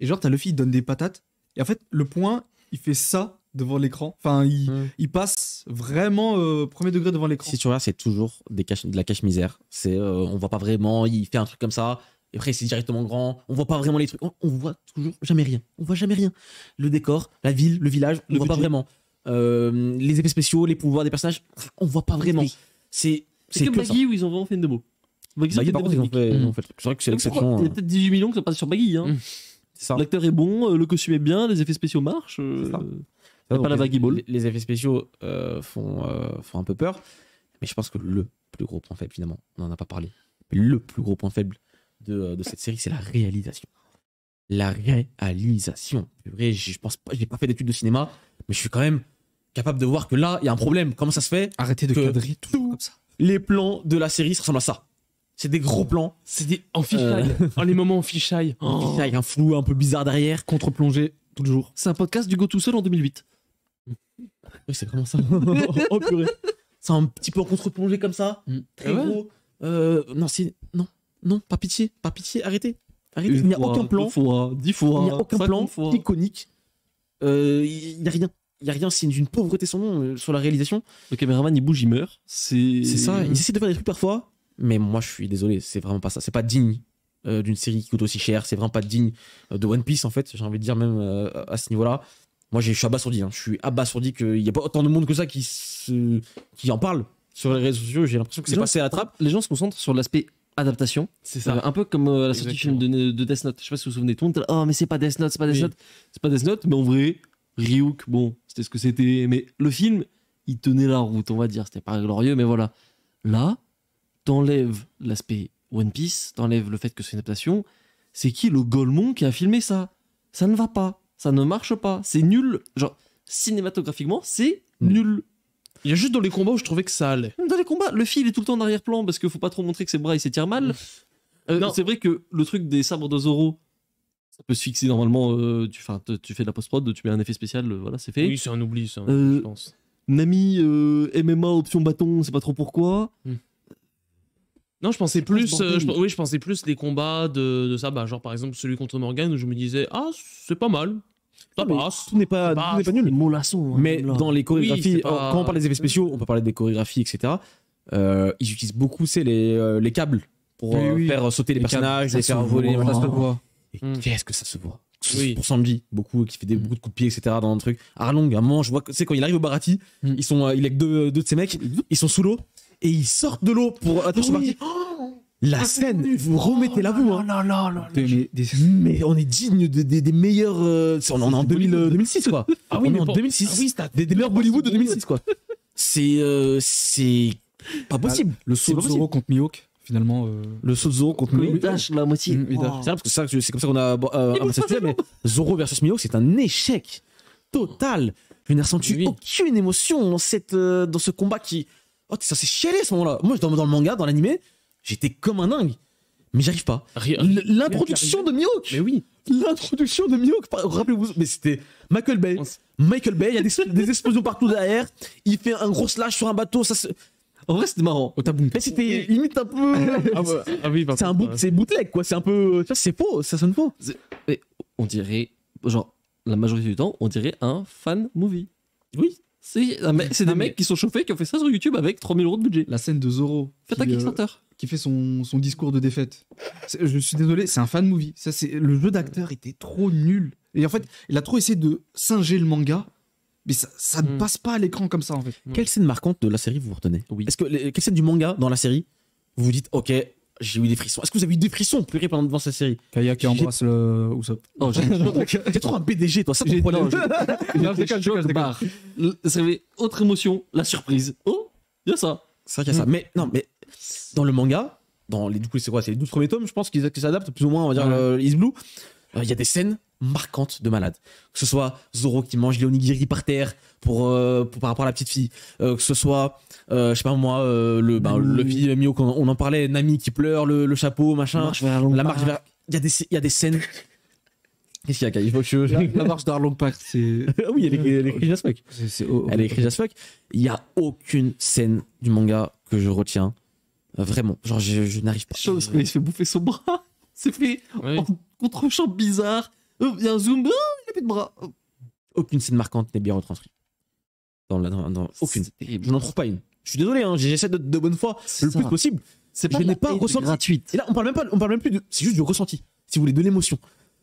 Et genre, t'as Luffy, il donne des patates. Et en fait, le point, il fait ça devant l'écran. Enfin, il passe vraiment premier degré devant l'écran. Si tu regardes, c'est toujours de la cache-misère. On voit pas vraiment, il fait un truc comme ça. Et après, c'est directement grand. On voit pas vraiment les trucs. On voit toujours jamais rien. On voit jamais rien. Le décor, la ville, le village, on voit pas vraiment. Les effets spéciaux, les pouvoirs des personnages, on voit pas vraiment. C'est que Baggy où ils ont vraiment fait une démo. Baggy, par contre, ils ont fait. C'est vrai que c'est l'exception. Il y a peut-être 18 millions qui sont passés sur Baggy. Hein. L'acteur est bon, le costume est bien, les effets spéciaux marchent. Pas la Baggy Ball. Les effets spéciaux font un peu peur. Mais je pense que le plus gros point faible, finalement, on n'en a pas parlé. Mais le plus gros point faible de cette série, c'est la réalisation. La réalisation. C'est vrai, je pense pas, j'ai pas fait d'études de cinéma, mais je suis quand même capable de voir que là, il y a un problème. Comment ça se fait? Arrêtez de que cadrer tout comme ça. Les plans de la série se ressemblent à ça. C'est des gros plans. C'est des en fisheye. Les moments en fisheye. Il y a un flou un peu bizarre derrière. Contre-plongée, toujours. C'est un podcast du Go tout seul en 2008. Oui, c'est vraiment ça. Oh purée. C'est un petit peu en contre-plongée comme ça. Très gros. Non, non, pas pitié, arrêtez. Il n'y a aucun plan. 2 fois, 10 fois. Il n'y a aucun 50 plan fois. iconique. Il n'y a rien. Il n'y a rien, c'est d'une pauvreté sans nom sur la réalisation. Le caméraman il bouge, il meurt. C'est ça, ils essaient de faire des trucs parfois, mais moi je suis désolé, c'est vraiment pas ça. C'est pas digne d'une série qui coûte aussi cher, c'est vraiment pas digne de One Piece en fait, j'ai envie de dire même à ce niveau-là. Moi je suis abasourdi, je suis abasourdi qu'il n'y a pas autant de monde que ça qui en parle sur les réseaux sociaux, j'ai l'impression que c'est passé à la trappe. Les gens se concentrent sur l'aspect adaptation. C'est ça. Un peu comme la sortie du film de Death Note. Je sais pas si vous vous souvenez, tout le monde était là, oh mais c'est pas Death Note, c'est pas Death Note. C'est pas Death Note, mais en vrai, Ryuk, bon, c'était ce que c'était. Mais le film, il tenait la route, on va dire. C'était pas glorieux, mais voilà. Là, t'enlèves l'aspect One Piece, t'enlèves le fait que c'est une adaptation. C'est qui le Golemon qui a filmé ça? Ça ne va pas. Ça ne marche pas. C'est nul. Genre, cinématographiquement, c'est nul. Il y a juste dans les combats où je trouvais que ça allait. Dans les combats, le fil est tout le temps en arrière-plan parce qu'il faut pas trop montrer que ses bras ils s'étirent mal. Non. C'est vrai que le truc des sabres de Zoro, ça peut se fixer normalement. Tu fais de la post-prod, tu mets un effet spécial, voilà, c'est fait. Oui, c'est un oubli, ça, je pense. Nami, MMA, option bâton, c'est pas trop pourquoi. Non, je pensais plus. Je pensais plus les combats de ça. Bah, genre par exemple celui contre Morgan où je me disais ah c'est pas mal. Ça passe. Tout n'est pas nul. Mollasson. Mais dans les chorégraphies, Oui, pas... quand on parle des effets spéciaux, on peut parler des chorégraphies, etc. Ils utilisent beaucoup les câbles pour faire sauter les personnages, les faire voler. Ça se voit. Et qu'est-ce que ça se voit? Pour Sanji, beaucoup qui fait beaucoup de coups de pied, etc. dans le truc. Arlong, à un moment, je vois que quand il arrive au Barati, il est avec deux de ses mecs, ils sont sous l'eau et ils sortent de l'eau pour attention parti. La scène, vous remettez-la vous. Mais on est digne des meilleurs. On est en 2006 quoi. Ah oui, on est en 2006. Des meilleurs Bollywood de 2006 quoi. C'est pas possible. Le saut de Zoro contre Mihawk. Finalement, le saut de Zoro contre Mihawk. Il dash la moitié. C'est comme ça qu'on a avancé ce sujet, mais Zoro versus Mihawk, c'est un échec total. Je n'ai ressenti aucune émotion dans ce combat qui. Oh, ça s'est chialé à ce moment-là. Moi, dans le manga, dans l'animé, j'étais comme un dingue. Mais j'arrive pas. L'introduction de Mihawk. Mais oui. L'introduction de Mihawk, rappelez-vous, mais c'était Michael Bay. Il y a des explosions partout derrière. Il fait un gros slash sur un bateau. En vrai, c'était marrant. Mais c'était limite un peu. C'est bootleg, quoi. C'est un peu. C'est faux, ça sonne faux. On dirait, genre, la majorité du temps, on dirait un fan movie. Oui. C'est des mecs qui sont chauffés, qui ont fait ça sur YouTube avec 3000 € de budget. La scène de Zoro. Faites un Kickstarter. Qui fait son discours de défaite. Je suis désolé, c'est un fan movie. Le jeu d'acteur était trop nul. Et en fait, il a trop essayé de singer le manga. Mais ça ne passe pas à l'écran comme ça en fait. Quelle scène marquante de la série vous retenez? Est-ce que quelle scène du manga dans la série vous vous dites ok, j'ai eu des frissons? Est-ce que vous avez eu des frissons purés pendant devant cette série? Kaya qui embrasse le Usopp. Oh, t'es trop un PDG toi, ça ton problème. Ça avait autre émotion, la surprise. Oh, il y a ça. C'est vrai qu'il y a ça. Mais non, mais dans le manga, du coup c'est quoi? C'est les 12 premiers tomes, je pense qu'ils s'adaptent plus ou moins, on va dire East Blue. Il y a des scènes marquantes de malade. Que ce soit Zoro qui mange les onigiri par terre par rapport à la petite fille. Que ce soit, je sais pas moi, le fille Mihawk, on en parlait, Nami qui pleure, le chapeau, machin. La marche vers... Il y a des scènes... Qu'est-ce qu'il y a? La marche d'Arlong Park, c'est... Oui, elle est écrite as fuck. Elle est écrite as fuck. Il y a aucune scène du manga que je retiens. Vraiment. Genre, je n'arrive pas. Il se fait bouffer son bras. C'est fait en contre-champ bizarre. Il y a un zoom, il a plus de bras. Aucune scène marquante n'est bien retranscrite. Aucune. Je n'en trouve pas une. Je suis désolé, j'essaie de bonne foi le plus possible. Je n'ai pas ressenti. Gratuite. Et là, on parle même plus de. C'est juste du ressenti. Si vous voulez, de l'émotion.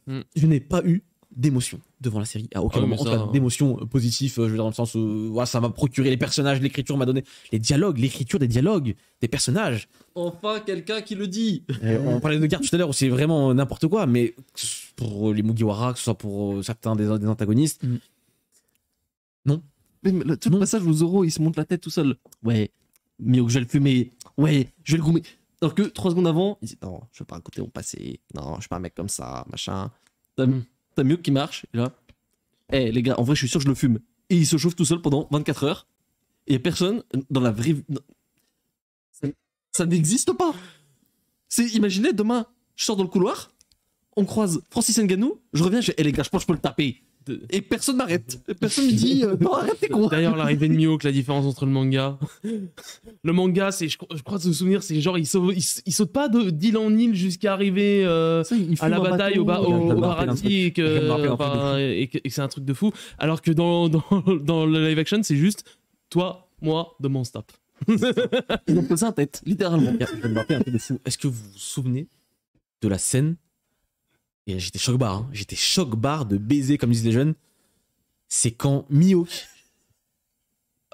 Je n'ai pas eu d'émotion devant la série à aucun moment. En tout cas, d'émotion positive, je veux dire, dans le sens où ça m'a procuré les personnages, l'écriture m'a donné les dialogues, l'écriture des dialogues, des personnages. Enfin, quelqu'un qui le dit. On parlait de Garde tout à l'heure où c'est vraiment n'importe quoi, mais pour les Mugiwara, que ce soit pour certains des antagonistes, non. Mais tout le passage où Zoro il se monte la tête tout seul. Ouais. Mio, je vais le fumer. Ouais, je vais le goumer. Alors que 3 secondes avant, il dit non, je veux pas raconter mon passé. Non, je suis pas un mec comme ça, machin. T'as Mio qui marche, et là. Les gars, en vrai, je suis sûr que je le fume. Et il se chauffe tout seul pendant 24 heures. Et y a personne dans la vraie vie. Ça n'existe pas. Imaginez, demain, je sors dans le couloir, on croise Francis Ngannou, je reviens, je fais, les gars, je pense que je peux le taper. Et personne m'arrête. Personne me dit, non, arrêtez quoi. D'ailleurs, l'arrivée de Mihawk, la différence entre le manga. Le manga, je crois de se souvenir, c'est genre, il saute pas d'île en île jusqu'à arriver à la bataille au paradis et que c'est un truc de fou. Alors que dans le live action, c'est juste toi, moi, de mon stop. Ils ont posé un tête, littéralement. Je vais me rappeler un peu de fou. Est-ce que vous vous souvenez de la scène? Et j'étais choc-barre, hein. J'étais choc-barre de baiser, comme disent les jeunes. C'est quand Mihawk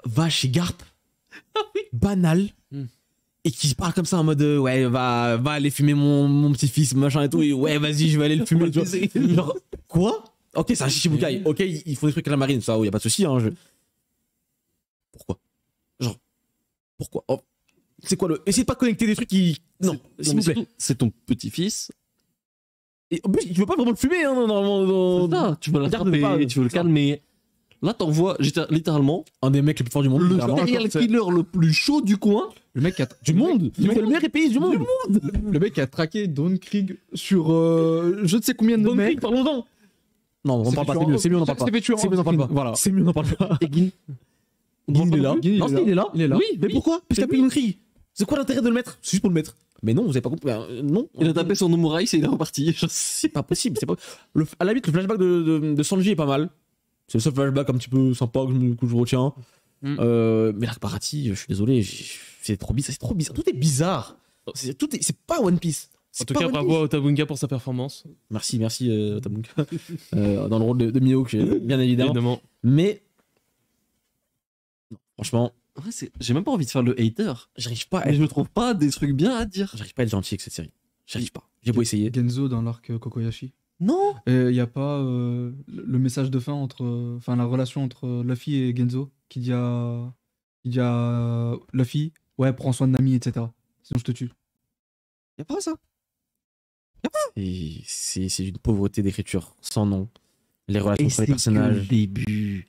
va chez Garp, banal, et qui parle comme ça en mode ouais, va aller fumer mon petit-fils, machin et tout, et ouais, vas-y, je vais aller le fumer. Genre, quoi? Ok, c'est un Shichibukai. Ok, il faut des trucs à la marine, ça, il y a pas de souci. Hein, Pourquoi? Genre, pourquoi? Oh, c'est quoi le. Essayez de pas connecter des trucs qui. Non, s'il vous plaît. C'est ton petit-fils. Et en plus, tu veux pas vraiment le fumer, hein, normalement. Ça, tu veux l'attraper, tu veux le calmer. Là, t'envoies littéralement un des mecs les plus forts du monde. Le serial killer le plus chaud du coin. Le mec qui a du monde. Le meilleur pays du monde. Le mec qui a traqué Don Krieg sur je ne sais combien de mecs. Parlons-en. Non, on parle pas. C'est mieux, on en parle pas. C'est mieux, on en parle pas. Voilà. C'est mieux, on en parle pas. Et Gin. Il est là. Non, il est là. Il est là. Oui, mais pourquoi? Parce qu'il a pris Don Krieg. C'est quoi l'intérêt de le mettre? C'est juste pour le mettre. Mais non, vous avez pas compris. Non. Il a tapé son Omurai, il est reparti. C'est pas possible. À la limite, le flashback de Sanji est pas mal. C'est le seul flashback un petit peu sympa que je retiens. Mais l'Akbarati, je suis désolé, c'est trop bizarre. C'est trop bizarre. Tout est bizarre. C'est pas One Piece. En tout cas, bravo à Otabunga pour sa performance. Merci, Otabunga. Dans le rôle de Mihawk, bien évidemment. Mais. Non, franchement. En vrai, j'ai même pas envie de faire le hater. J'arrive pas. Mais je me trouve pas des trucs bien à dire. J'arrive pas à être gentil avec cette série. J'arrive pas. J'ai beau essayer. Genzo dans l'arc Kokoyashi. Non. Il y a pas le message de fin enfin la relation entre Luffy et Genzo qui dit à Luffy, ouais, prends soin de Nami, etc. Sinon je te tue. Y a pas ça. Y a pas. C'est une pauvreté d'écriture sans nom. Les relations entre les personnages. C'est que le début.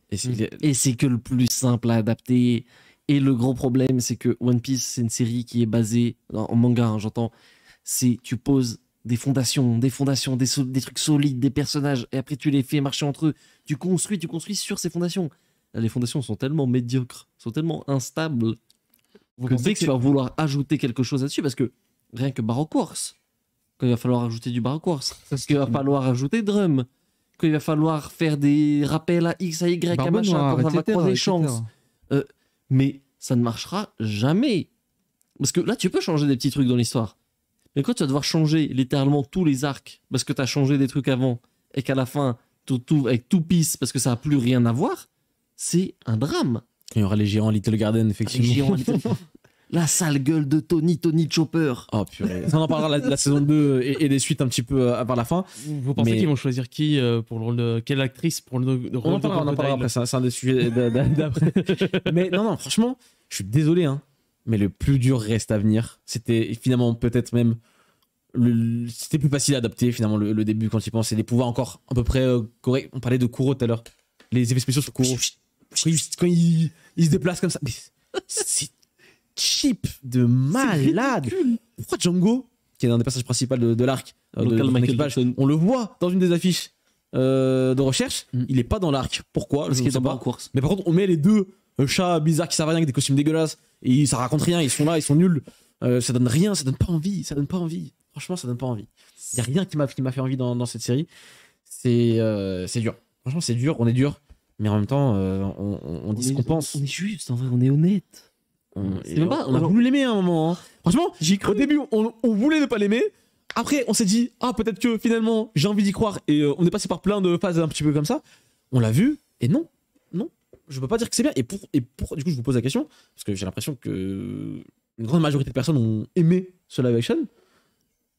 Et c'est que le plus simple à adapter. Et le gros problème, c'est que One Piece, c'est une série qui est basée en manga, hein, j'entends. Tu poses des fondations, des trucs solides, des personnages, et après tu les fais marcher entre eux. Tu construis sur ces fondations. Là, les fondations sont tellement médiocres, sont tellement instables. Vous pensez que tu vas vouloir ajouter quelque chose là-dessus, parce que rien que Baroque Wars, quand il va falloir ajouter du Baroque Wars, parce qu'il va falloir ajouter Drum, quand il va falloir faire des rappels à X, à Y, à machin, quand ça va croiser chance. Mais ça ne marchera jamais. Parce que là, tu peux changer des petits trucs dans l'histoire. Mais quand tu vas devoir changer littéralement tous les arcs, parce que tu as changé des trucs avant, et qu'à la fin, avec tout pisse, parce que ça n'a plus rien à voir, c'est un drame. Il y aura les géants Little Garden, effectivement. La sale gueule de Tony Chopper. Oh purée. Ça, on en parlera la saison 2 et des suites un petit peu vers la fin. Vous pensez qu'ils vont choisir qui pour le rôle de. Quelle actrice pour le rôle de on en parlera après, c'est un des sujets d'après. Mais non, franchement, je suis désolé, hein, mais le plus dur reste à venir. C'était finalement peut-être même. C'était plus facile à adapter finalement le début quand il pensait les pouvoirs encore à peu près corrects. On parlait de Kuro tout à l'heure. Les effets spéciaux sur Kuro. Quand il se déplace comme ça. C'est cheap de malade. Pourquoi Django, qui est un des passages principaux de l'arc, on le voit dans une des affiches de recherche, il est pas dans l'arc. Pourquoi? Parce qu'il est dans course. Mais par contre, on met les deux chats bizarres qui servent à rien avec des costumes dégueulasses et ça raconte rien, ils sont là, ils sont nuls. Ça donne rien, ça donne pas envie. Franchement, ça donne pas envie. Il y a rien qui m'a fait envie dans cette série. C'est dur. Franchement, c'est dur, on est dur. Mais en même temps, on dit ce qu'on pense. On est juste, en vrai, on est honnête. On a voulu l'aimer à un moment. Hein. Franchement, au début, on voulait ne pas l'aimer. Après, on s'est dit, peut-être que finalement, j'ai envie d'y croire. Et on est passé par plein de phases un petit peu comme ça. On l'a vu. Et non, je peux pas dire que c'est bien. Et pour du coup, je vous pose la question. Parce que j'ai l'impression que une grande majorité de personnes ont aimé ce live action.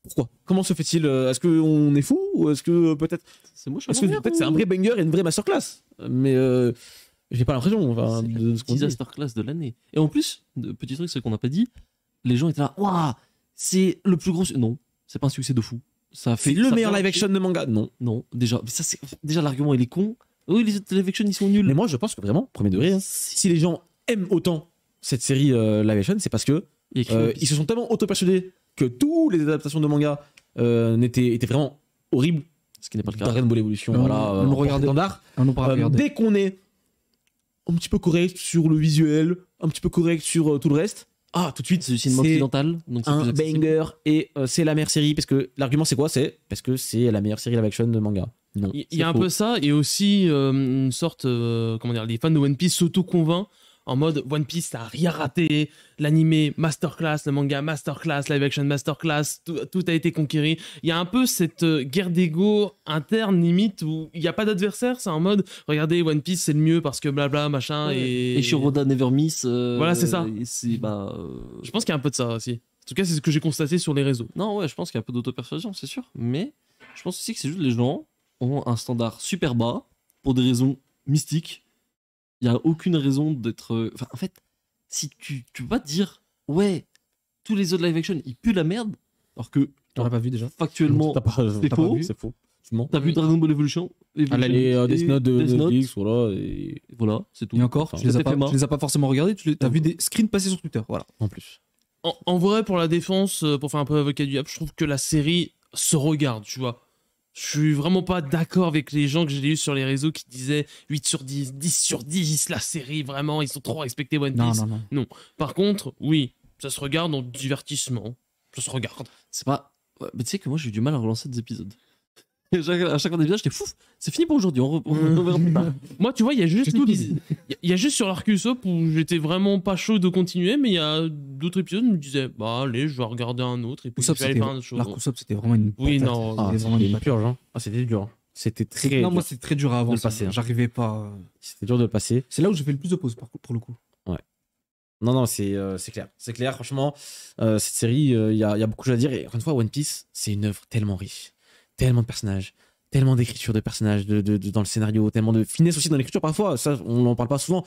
Pourquoi? Comment se fait-il? Est-ce qu'on est fou? Ou est-ce que peut-être c'est un vrai banger et une vraie masterclass? Mais J'ai pas l'impression, enfin, C'est de ce qu'on dit. disaster class de l'année. Et en plus, petit truc, c'est qu'on n'a pas dit, les gens étaient là, waouh, c'est le plus gros. Non, c'est pas un succès de fou. Ça C'est fait le ça meilleur fait- live action de manga. Non. Non, déjà, mais ça, déjà l'argument il est con. Oui, les autres live action ils sont nuls. Mais moi, je pense que vraiment, premier degré, hein, si les gens aiment autant cette série live action, c'est parce que Il y a écrit One Piece. ils se sont tellement auto-persuadés que toutes les adaptations de manga étaient vraiment horribles. Ce qui n'est pas le cas. Dragon Ball Evolution, on voilà, le en regardait. standard. On n'a pas regardé. Dès qu'on est un petit peu correct sur le visuel, un petit peu correct sur tout le reste, tout de suite, C'est du cinéma c'est occidental, donc c'est plus un accessible. banger et c'est la meilleure série. Parce que l'argument, c'est quoi? C'est parce que c'est la meilleure série live action de manga. Non. Il y c'est a un faux. peu ça, et aussi une sorte, comment dire, les fans de One Piece s'auto-convainquent en mode One Piece, ça a rien raté, l'animé masterclass, le manga masterclass, live action masterclass, tout a été conquéri. Il y a un peu cette guerre d'ego interne limite où il n'y a pas d'adversaire, c'est en mode regardez One Piece c'est le mieux parce que blabla machin et Shiroda Never Miss. Voilà, c'est ça. et c'est, Je pense qu'il y a un peu de ça aussi. En tout cas, c'est ce que j'ai constaté sur les réseaux. Non, ouais, je pense qu'il y a un peu d'auto-persuasion, c'est sûr. Mais je pense aussi que c'est juste les gens ont un standard super bas pour des raisons mystiques. Il n'y a aucune raison d'être. Enfin, en fait, si tu peux pas te dire, ouais, tous les autres live action, ils puent la merde, alors que T'aurais pas vu déjà. factuellement, T'as pas, c'est t'as faux. pas vu, c'est faux. Tu mens. T'as vu Dragon Ball Evolution Et Death Note de Death Note, Netflix, voilà. Et voilà, c'est tout. Et encore, Enfin, tu les ça as fait pas, marre. tu les as pas forcément regardés, t'as vu des screens passer sur Twitter, voilà. en plus. En vrai, pour la défense, pour faire un peu avocat du diable, je trouve que la série se regarde, tu vois. Je suis vraiment pas d'accord avec les gens que j'ai lus sur les réseaux qui disaient 8 sur 10, 10 sur 10, la série, vraiment, ils sont trop respectés One Piece. Non. Par contre, oui, ça se regarde en divertissement. Ça se regarde. C'est pas. Ouais, mais tu sais que moi j'ai eu du mal à relancer des épisodes. À chaque fois des épisodes, j'étais fou. C'est fini pour aujourd'hui. On verra plus tard. Moi, tu vois, il y a juste J'ai tout l'épisode- il y a juste sur l'Arcus Up où j'étais vraiment pas chaud de continuer, mais il y a d'autres épisodes où je me disais, bah allez, je vais regarder un autre et puis je Usopp, vais aller c'était faire autre chose. l'arc Usopp, c'était vraiment une Oui, patate. non, Ah, C'était vraiment c'était une une patate. purge, hein. Ah, c'était dur. C'était très Non, dur. moi c'est très dur à avancer. le passer, hein. J'arrivais pas. C'était dur de le passer. C'est là où j'ai fait le plus de pauses pour le coup. Non, c'est clair. C'est clair, franchement. Cette série, il y a beaucoup de choses à dire. Et encore une fois, One Piece, c'est une œuvre tellement riche. Tellement de personnages. Tellement d'écriture de personnages dans le scénario. Tellement de finesse aussi dans l'écriture. Parfois, ça, on n'en parle pas souvent.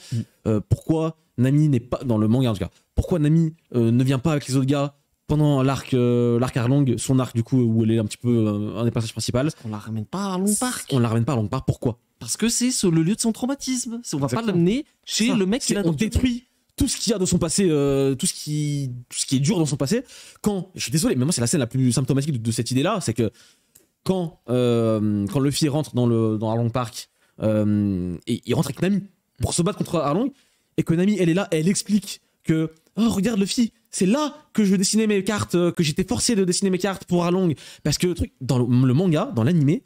Pourquoi Nami n'est pas, dans le manga en tout cas, pourquoi Nami ne vient pas avec les autres gars pendant l'arc Arlong, son arc du coup, où elle est un petit peu un des personnages principaux. On la ramène pas à Long Park. On la ramène pas à Long Park. Pourquoi? Parce que c'est sur le lieu de son traumatisme. On va pas Exactement. l'amener chez Ça, le mec qui l'a on détruit tout ce qu'il y a de son passé, tout ce qui est dur dans son passé. Quand, je suis désolé, mais moi c'est la scène la plus symptomatique de cette idée-là, c'est que quand Luffy rentre dans Arlong Park et il rentre avec Nami pour se battre contre Arlong, et que Nami elle est là, elle explique que oh regarde Luffy, c'est là que je dessinais mes cartes, que j'étais forcé de dessiner mes cartes pour Arlong, parce que le truc dans le manga, dans l'animé,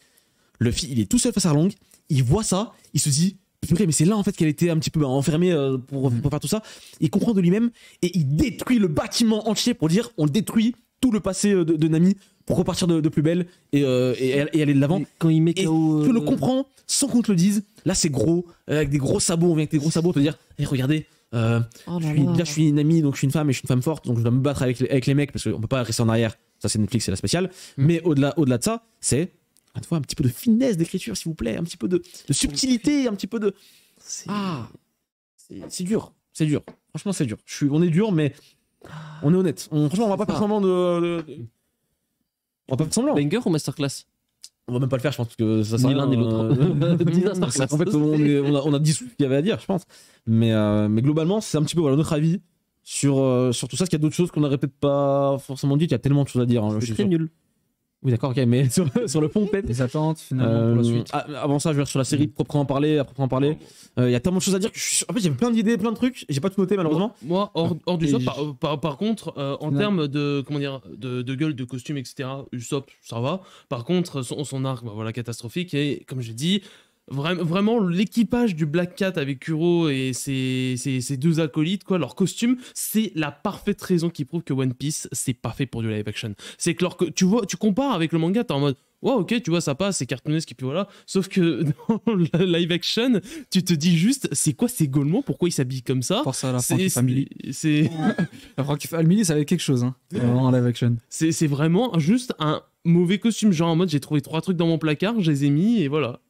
Luffy il est tout seul face à Arlong, il voit ça, il se dit purée, mais c'est là en fait qu'elle était un petit peu enfermée pour faire tout ça. Il comprend de lui-même et il détruit le bâtiment entier pour dire on détruit tout le passé de Nami pour repartir de plus belle et aller de l'avant. Quand il met Et KO. tu le comprends sans qu'on te le dise. Là c'est gros, avec des gros sabots, on vient avec des gros sabots te dire hey, regardez, je suis une amie, donc je suis une femme et je suis une femme forte, donc je dois me battre avec les mecs parce qu'on peut pas rester en arrière. Ça c'est Netflix, c'est la spéciale. Mais au-delà de ça, c'est une fois un petit peu de finesse d'écriture s'il vous plaît, un petit peu de subtilité, un petit peu de c'est dur, c'est dur. Franchement c'est dur. On est dur mais on est honnête. Franchement on va pas faire semblant de... On va pas faire semblant. Banger ou Masterclass? On va même pas le faire, je pense, parce que ça sert Ni à l'un rien, ni l'autre. Disaster en fait, on a dit ce qu'il y avait à dire, je pense. Mais globalement, c'est un petit peu voilà, notre avis sur tout ça. Est-ce qu'il y a d'autres choses qu'on n'aurait peut-être pas forcément dit? Il y a tellement de choses à dire. Hein, C'est très nul. Oui, d'accord, ok, mais sur le fond, peut-être. Les attentes finalement pour la suite. Avant ça, je vais sur la série proprement parler. Il y a tellement de choses à dire que en fait, j'avais plein d'idées, plein de trucs. J'ai pas tout noté, malheureusement. Moi, hors d'Usopp, Et par contre, en termes de, comment dire, de gueule, de costume, etc., Usopp, ça va. Par contre, son arc, bah, voilà, catastrophique. Et comme j'ai dit, vraiment, l'équipage du Black Cat avec Kuro et ses deux acolytes, quoi, leur costume, c'est la parfaite raison qui prouve que One Piece, c'est pas fait pour du live action. C'est que tu vois, tu compares avec le manga, t'es en mode, ouais, ok, tu vois, ça passe, c'est cartoonesque, et puis voilà. Sauf que dans le live action, tu te dis juste, c'est quoi ces Golemons? Pourquoi ils s'habillent comme ça? Force à la Frankie Family. C'est La Frankie Family, ça va être quelque chose, hein, en live action. c'est vraiment juste un mauvais costume, genre en mode, j'ai trouvé 3 trucs dans mon placard, je les ai mis, et voilà.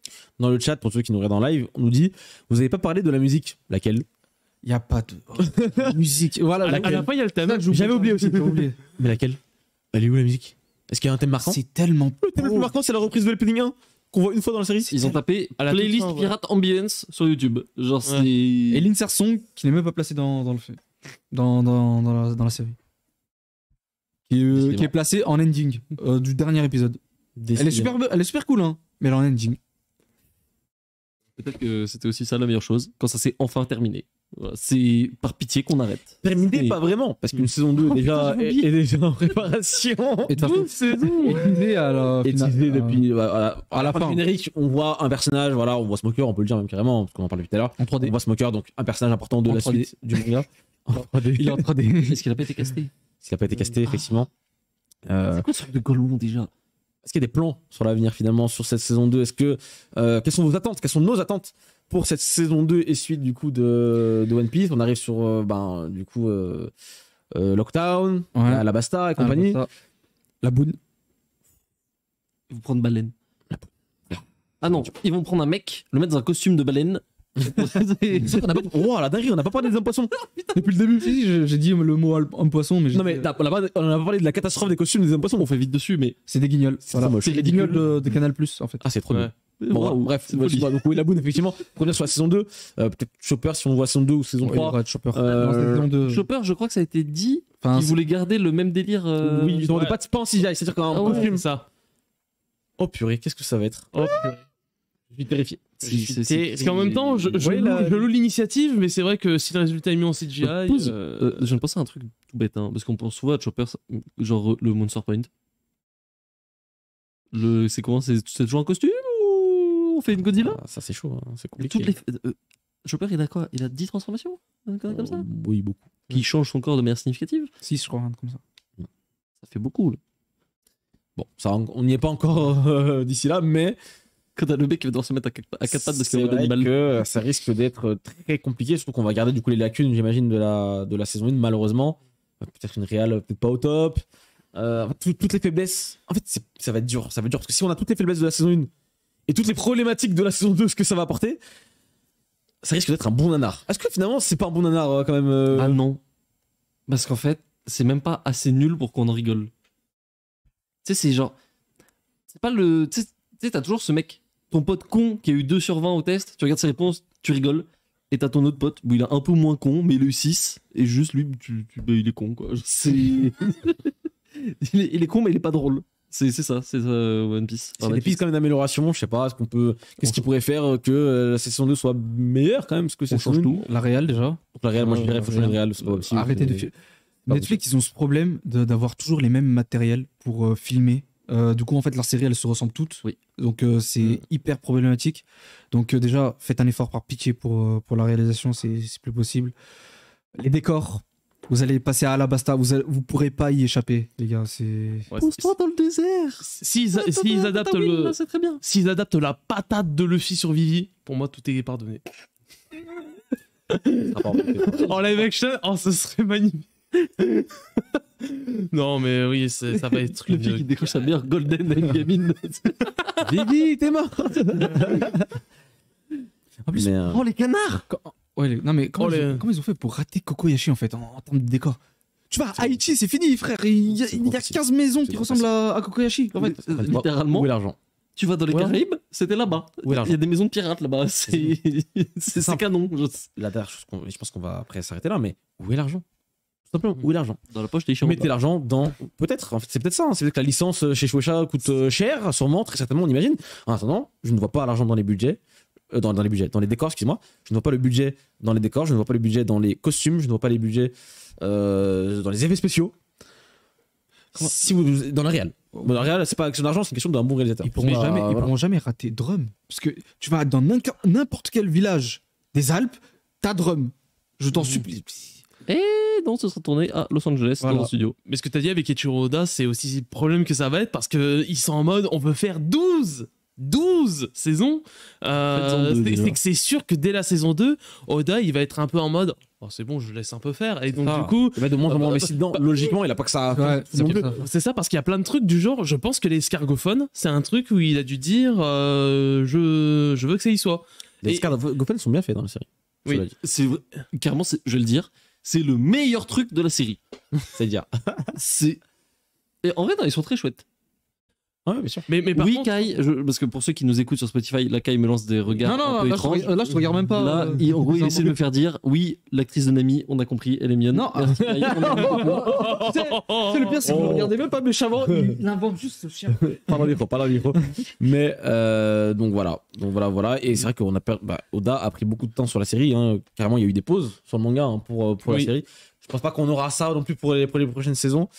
dans le chat, pour ceux qui nous regardent en live, on nous dit vous n'avez pas parlé de la musique. Laquelle? Il n'y a pas de musique. Voilà, À la fin, il y a le thème. J'avais oublié aussi. J'ai oublié. Mais laquelle? Elle est où la musique? Est-ce qu'il y a un thème marquant? C'est tellement. Le thème le plus marquant, c'est la reprise de Pudding 1 qu'on voit une fois dans la série. Ils ont tapé À la playlist toute fin, ouais. pirate ambience sur YouTube. Genre, c'est. Et l'Insert Song qui n'est même pas placé dans le fait. Dans la série. Qui est placée en ending du dernier épisode. Elle est super cool, hein. Mais elle est en ending. Peut-être que c'était aussi ça la meilleure chose, quand ça s'est enfin terminé. Voilà, c'est par pitié qu'on arrête. Terminé, Et- pas vraiment, parce qu'une saison 2 déjà, est déjà en préparation. Et de toute façon, et teasé à la Et finale, teasé depuis à la fin fin. du générique, on voit un personnage, voilà, on voit Smoker, on peut le dire même carrément, parce qu'on en parlait tout à l'heure. en 3D. On voit Smoker, donc un personnage important de En la 3D. suite du manga. En 3D. Il est en 3D. Est-ce qu'il a pas été casté? S'il n'a pas été casté, effectivement. C'est quoi ce truc de Gollum déjà? Est-ce qu'il y a des plans sur l'avenir finalement sur cette saison 2? Est-ce que quelles sont vos attentes? Quelles sont nos attentes pour cette saison 2 et suite du coup de One Piece? On arrive sur du coup Lockdown, Ouais. Alabasta et compagnie. La boune. Ils vont prendre baleine. Ah non, ils vont prendre un mec, le mettre dans un costume de baleine. Oh la dinguerie, on n'a pas parlé des hommes poissons depuis le début. Si, j'ai dit le mot homme poisson, mais Non mais on n'a pas parlé de la catastrophe des costumes des hommes poissons. On fait vite dessus, mais. c'est des guignols. C'est trop moche. C'est les guignols de Canal Plus en fait. Ah c'est trop Ouais. bien. Bon, Waouh, bref, c'est folie. donc oui, la boune effectivement. Pour revenir sur la saison 2, peut-être Chopper si on voit saison 2 ou saison Ouais, 3. Red Chopper. Euh, Dans cette saison de- Chopper, je crois que ça a été dit Enfin, qu'ils voulaient garder le même délire. Oui, ils ont ouais. pas en CGI, c'est-à-dire qu'un Ah ouais. costume. Ça. Oh purée, qu'est-ce que ça va être? Oh, purée. Je suis terrifié. Parce qu'en même temps, je Ouais, la- loue l'initiative, mais c'est vrai que si le résultat est mis en CGI. Je viens de penser à un truc tout bête, hein, parce qu'on pense souvent à Chopper, genre le Monster Point. C'est comment? C'est toujours un costume ou on fait une Godzilla? Ah, ça c'est chaud, hein, c'est compliqué. Toutes les... Chopper, il a quoi? Il a 10 transformations? Un connerie comme ça? Oui, beaucoup. Qui change son corps de manière significative? 6, je crois, un truc comme ça. Ça fait beaucoup, là. Bon, ça, on n'y est pas encore d'ici là, mais Quand t'as le mec qui va devoir se mettre à quatre pattes de c'est stéroïde vrai animal. que ça risque d'être très compliqué, surtout qu'on va garder du coup les lacunes, j'imagine, de la saison 1, malheureusement. Peut-être une réale, peut-être pas au top. Toutes les faiblesses. En fait, ça va être dur. Ça va être dur parce que si on a toutes les faiblesses de la saison 1 et toutes les problématiques de la saison 2, ce que ça va apporter, ça risque d'être un bon nanar. Est-ce que finalement, c'est pas un bon nanar quand même Ah non. Parce qu'en fait, c'est même pas assez nul pour qu'on en rigole. Tu sais, c'est genre. C'est pas le. Tu sais, t'as toujours ce mec, ton pote con qui a eu 2 sur 20 au test, tu regardes ses réponses, tu rigoles. Et t'as ton autre pote, où il est un peu moins con, mais il a eu 6. Et juste lui, il est con, quoi. C'est. il est con, mais il est pas drôle. C'est ça, One Piece. C'est des pistes quand même d'amélioration, je sais pas, qu'est-ce qui pourrait faire que la saison 2 soit meilleure quand même, parce que On c'est change tout. La réal déjà. Donc la réelle, moi je dirais, il faut changer de réelle, c'est pas possible. Arrêtez de filmer. Netflix, ils ont ce problème d'avoir toujours les mêmes matériels pour filmer. Du coup, en fait, leurs séries, elles se ressemblent toutes. Oui. Donc, c'est hyper problématique. Donc, déjà, faites un effort par pitié pour la réalisation, c'est plus possible. Les décors, vous allez passer à Alabasta, vous pourrez pas y échapper, les gars. Pose-toi dans le désert. S'ils adaptent le. C'est très bien. S'ils adaptent la patate de Luffy sur Vivi, pour moi tout est pardonné. En live action, oh ce serait magnifique. Non mais oui, ça va être Le fille qui décoche sa meilleure golden à une gamine. Vivi, t'es mort. En plus, Oh les canards. non, mais comment, Oh, comment ils ont fait pour rater Kokoyashi, en fait, en termes de décor? Tu vas à Haïti, c'est fini, frère. Il y a 15 maisons qui ressemblent à Kokoyashi. En fait, Littéralement, Où est l'argent? tu vas dans les Ouais. Caraïbes, c'était là-bas. Où est l'argent? Il y a des maisons de pirates là-bas. C'est simple. canon. La dernière chose je pense qu'on va après s'arrêter là, mais où est l'argent? Tout simplement, où est l'argent? Dans la poche des chiens. Mettez l'argent dans. Peut-être, en fait, c'est peut-être ça. Hein. C'est peut-être que la licence chez Shueisha coûte cher, sûrement, très certainement, on imagine. En attendant, je ne vois pas l'argent dans les budgets. Dans les décors, excuse-moi. Je ne vois pas le budget dans les décors, je ne vois pas le budget dans les costumes, je ne vois pas les budgets dans les effets spéciaux. Si vous, dans la réal. Dans la réal, c'est pas question d'argent, c'est une question d'un bon réalisateur. ils pourront jamais rater Drum. Parce que tu vas dans n'importe quel village des Alpes, t'as Drum. Je t'en supplie. Et non, ce sera tourné à Los Angeles, Voilà. dans un studio. Mais ce que t'as dit avec Eiichiro Oda, c'est aussi le problème que ça va être parce qu'ils sont en mode on veut faire 12 saisons. Faites-en deux, déjà. C'est que c'est sûr que dès la saison 2, Oda il va être un peu en mode oh, c'est bon, je laisse un peu faire. Et donc Ah. du coup, Il va être de moins en moins investi dedans. Logiquement, il a pas que ça. Ouais, non plus. c'est ça parce qu'il y a plein de trucs du genre. Je pense que les escargophones, c'est un truc où il a dû dire je veux que ça y soit. Les escars de Gofen sont bien faits dans la série. Oui. Cela dit. C'est vrai- Carrément, je vais le dire, c'est le meilleur truc de la série. C'est-à-dire. Et en vrai, non, ils sont très chouettes. Ouais, bien sûr. Mais par Oui, contre, Kai, parce que pour ceux qui nous écoutent sur Spotify, là, Kai me lance des regards un peu étranges. Là, je te regarde même pas. Là, en gros, il essaie de me faire dire oui, l'actrice de Nami, on a compris, elle est mignonne. Non. Merci, Kai, on a compris. C'est le pire, c'est que vous ne regardez même pas méchamment. Il invente juste ce chien. Parle dans le micro. Mais donc voilà. Et c'est vrai qu'on a Oda a pris beaucoup de temps sur la série. Hein. Carrément, il y a eu des pauses sur le manga pour la Oui. série. Je pense pas qu'on aura ça non plus pour les prochaines saisons.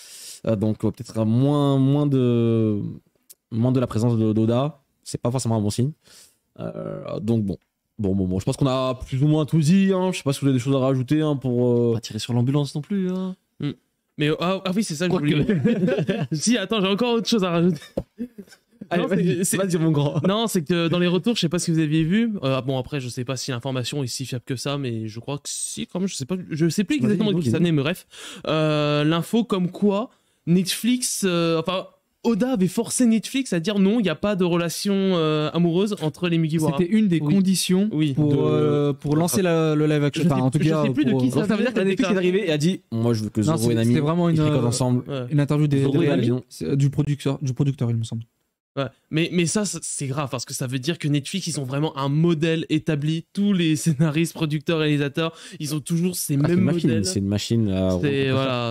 Donc peut-être moins de la présence d'Oda. C'est pas forcément un bon signe. Donc bon. Je pense qu'on a plus ou moins tout dit. Hein. Je sais pas si vous avez des choses à rajouter pour. Pas tirer sur l'ambulance non plus. Hein. mais ah oui, c'est ça que je Quoique. voulais. Si, attends, j'ai encore autre chose à rajouter. Allez, Non, vas-y, mon grand. Non, c'est que dans les retours, je sais pas si vous aviez vu. Bon, après, je sais pas si l'information est si fiable que ça, mais je crois que si, quand même. Je sais plus exactement de qui ça venait, mais bref. L'info comme quoi Netflix, Oda avait forcé Netflix à dire non, il n'y a pas de relation amoureuse entre les Mugiwara. C'était une des conditions pour lancer le live action. Enfin, en tout cas, sais plus de qui Donc ça veut dire que Netflix est arrivé et a dit moi je veux que Zoro et Nami c'était vraiment ils tricotent ensemble. une interview Zoro et Nami. du producteur, il me semble. Ouais. Mais ça, c'est grave parce que ça veut dire que Netflix, ils ont vraiment un modèle établi. Tous les scénaristes, producteurs, réalisateurs, ils ont toujours ces mêmes modèles. C'est une machine.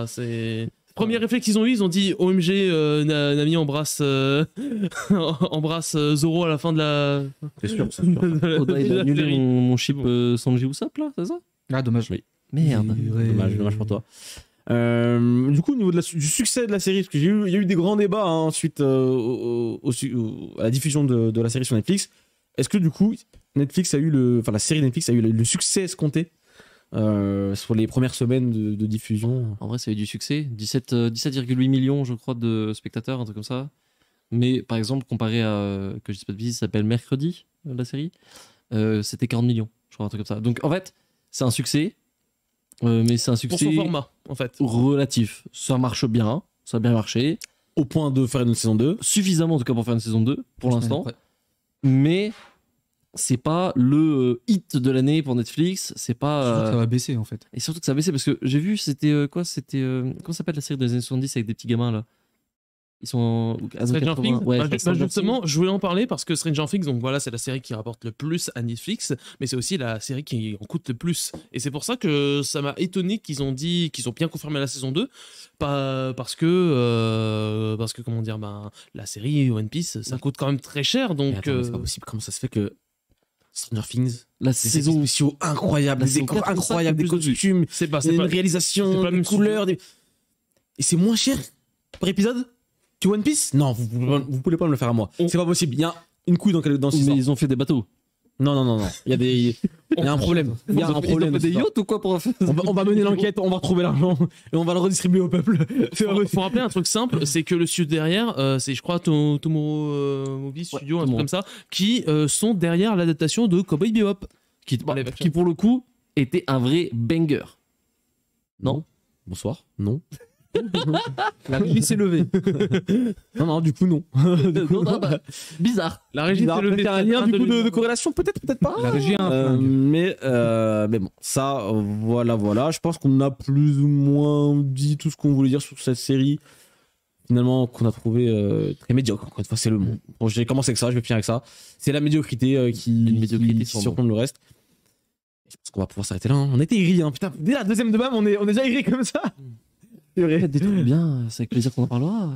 C'est premier réflexe qu'ils ont eu, ils ont dit OMG, Nami embrasse Zoro à la fin de la. C'est sûr. Oda, il a annulé mon chip Sanji Usopp là, c'est ça? Ah, dommage. Oui. Merde. Dommage pour toi. Du coup, au niveau du succès de la série, parce qu'il y a eu des grands débats suite à la diffusion de la série sur Netflix. Est-ce que du coup, la série Netflix a eu le succès escompté sur les premières semaines de diffusion? En vrai, ça a eu du succès. 17,8 millions, je crois, de spectateurs, un truc comme ça. Mais par exemple, comparé à, que je dis pas de bêtises, ça s'appelle Mercredi, la série, c'était 40 millions, je crois, un truc comme ça. Donc en fait, c'est un succès. Mais c'est un succès pour son format, en fait. Relatif. Ça marche bien, ça a bien marché. Au point de faire une saison 2. Suffisamment en tout cas pour faire une saison 2, pour l'instant. Ouais. Mais c'est pas le hit de l'année pour Netflix. C'est pas. Surtout que ça va baisser en fait. Et surtout que ça a baissé parce que j'ai vu, c'était quoi? C'était. Comment s'appelle la série des années 70 avec des petits gamins là? Ils sont. Stranger Things. Ouais, Justement, je voulais en parler parce que Stranger Things, donc voilà, c'est la série qui rapporte le plus à Netflix, mais c'est aussi la série qui en coûte le plus. Et c'est pour ça que ça m'a étonné qu'ils ont bien confirmé la saison 2, parce que comment dire, la série One Piece, ça coûte quand même très cher, donc. Attends, c'est pas possible. Comment ça se fait que Stranger Things, la des saison spéciaux incroyables, des décors incroyables, des costumes, c'est pas une réalisation, des couleurs, et c'est moins cher par épisode que One Piece? Non, vous pouvez pas me le faire à moi. C'est pas possible. Il y a une couille dans ce Mais ils ont fait des bateaux. Non. Il y a un problème. Il y a un problème. Ils ont fait des yachts ou quoi pour on va mener l'enquête, on va retrouver l'argent et on va le redistribuer au peuple. Faut rappeler un truc simple, c'est que le studio derrière, c'est je crois Tomorrow Movie Studio, un truc comme ça, qui sont derrière l'adaptation de Cowboy Bebop, qui pour le coup était un vrai banger. Non. Bonsoir. Non. La régie s'est levée. Non, du coup, non. Bizarre. La régie s'est levée. Il y a un lien du coup de corrélation, peut-être pas. La régie a un flingue. Mais bon, ça, voilà. Je pense qu'on a plus ou moins dit tout ce qu'on voulait dire sur cette série. Finalement, qu'on a trouvé très médiocre. Encore une fois, c'est le mot. Bon, j'ai commencé avec ça, je vais finir avec ça. C'est la médiocrité qui surplombe le reste. Je pense qu'on va pouvoir s'arrêter là. On était aigris, hein. Putain, dès la deuxième de BAM, on est déjà aigris comme ça. C'est vrai. Des trucs bien, c'est avec plaisir qu'on en parlera.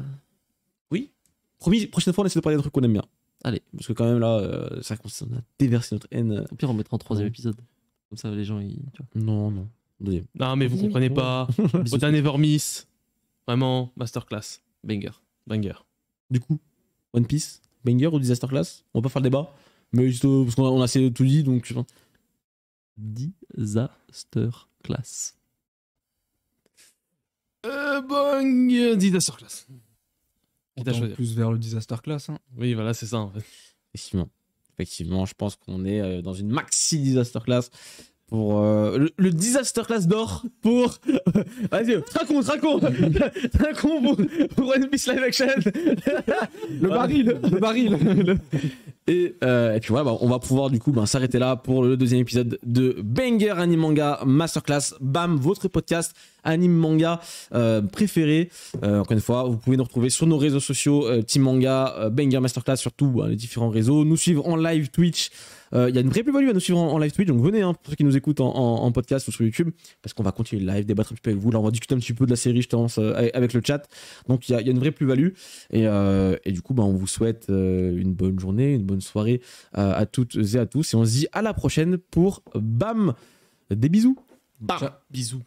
Oui. Prochaine fois, on essaie de parler des trucs qu'on aime bien. Allez. Parce que quand même là, c'est vrai qu'on a déversé notre haine. Au pire, on mettra en 3e épisode. Comme ça, les gens, tu vois. Non. Deuxième. Non, mais vous comprenez pas. Oda Never Miss. Vraiment, masterclass. Banger. Du coup, One Piece, banger ou Disaster Class? On va pas faire le débat. Mais juste parce qu'on a assez tout dit, donc. Disaster Class. Bang, Disaster Class. On tend plus vers le Disaster Class. Hein. Oui, voilà, c'est ça en fait. Effectivement, je pense qu'on est dans une maxi Disaster Class pour le Disaster Class d'or pour. Vas-y, trinquons pour One Piece Live Action. Le baril. Et puis voilà, on va pouvoir du coup s'arrêter là pour le deuxième épisode de Banger Anime Manga Masterclass. Bam, votre podcast anime manga préféré. Encore une fois, vous pouvez nous retrouver sur nos réseaux sociaux, Team Manga, Banger Masterclass, surtout les différents réseaux. Nous suivre en live Twitch. Il y a une vraie plus-value à nous suivre en live Twitch, donc venez pour ceux qui nous écoutent en podcast ou sur YouTube, parce qu'on va continuer le live, débattre un petit peu avec vous. Là, on va discuter un petit peu de la série, je pense, avec le chat. Donc il y a une vraie plus-value. Et du coup, on vous souhaite une bonne journée, une bonne soirée à toutes et à tous. Et on se dit à la prochaine pour BAM. Des bisous. Bam. Bisous.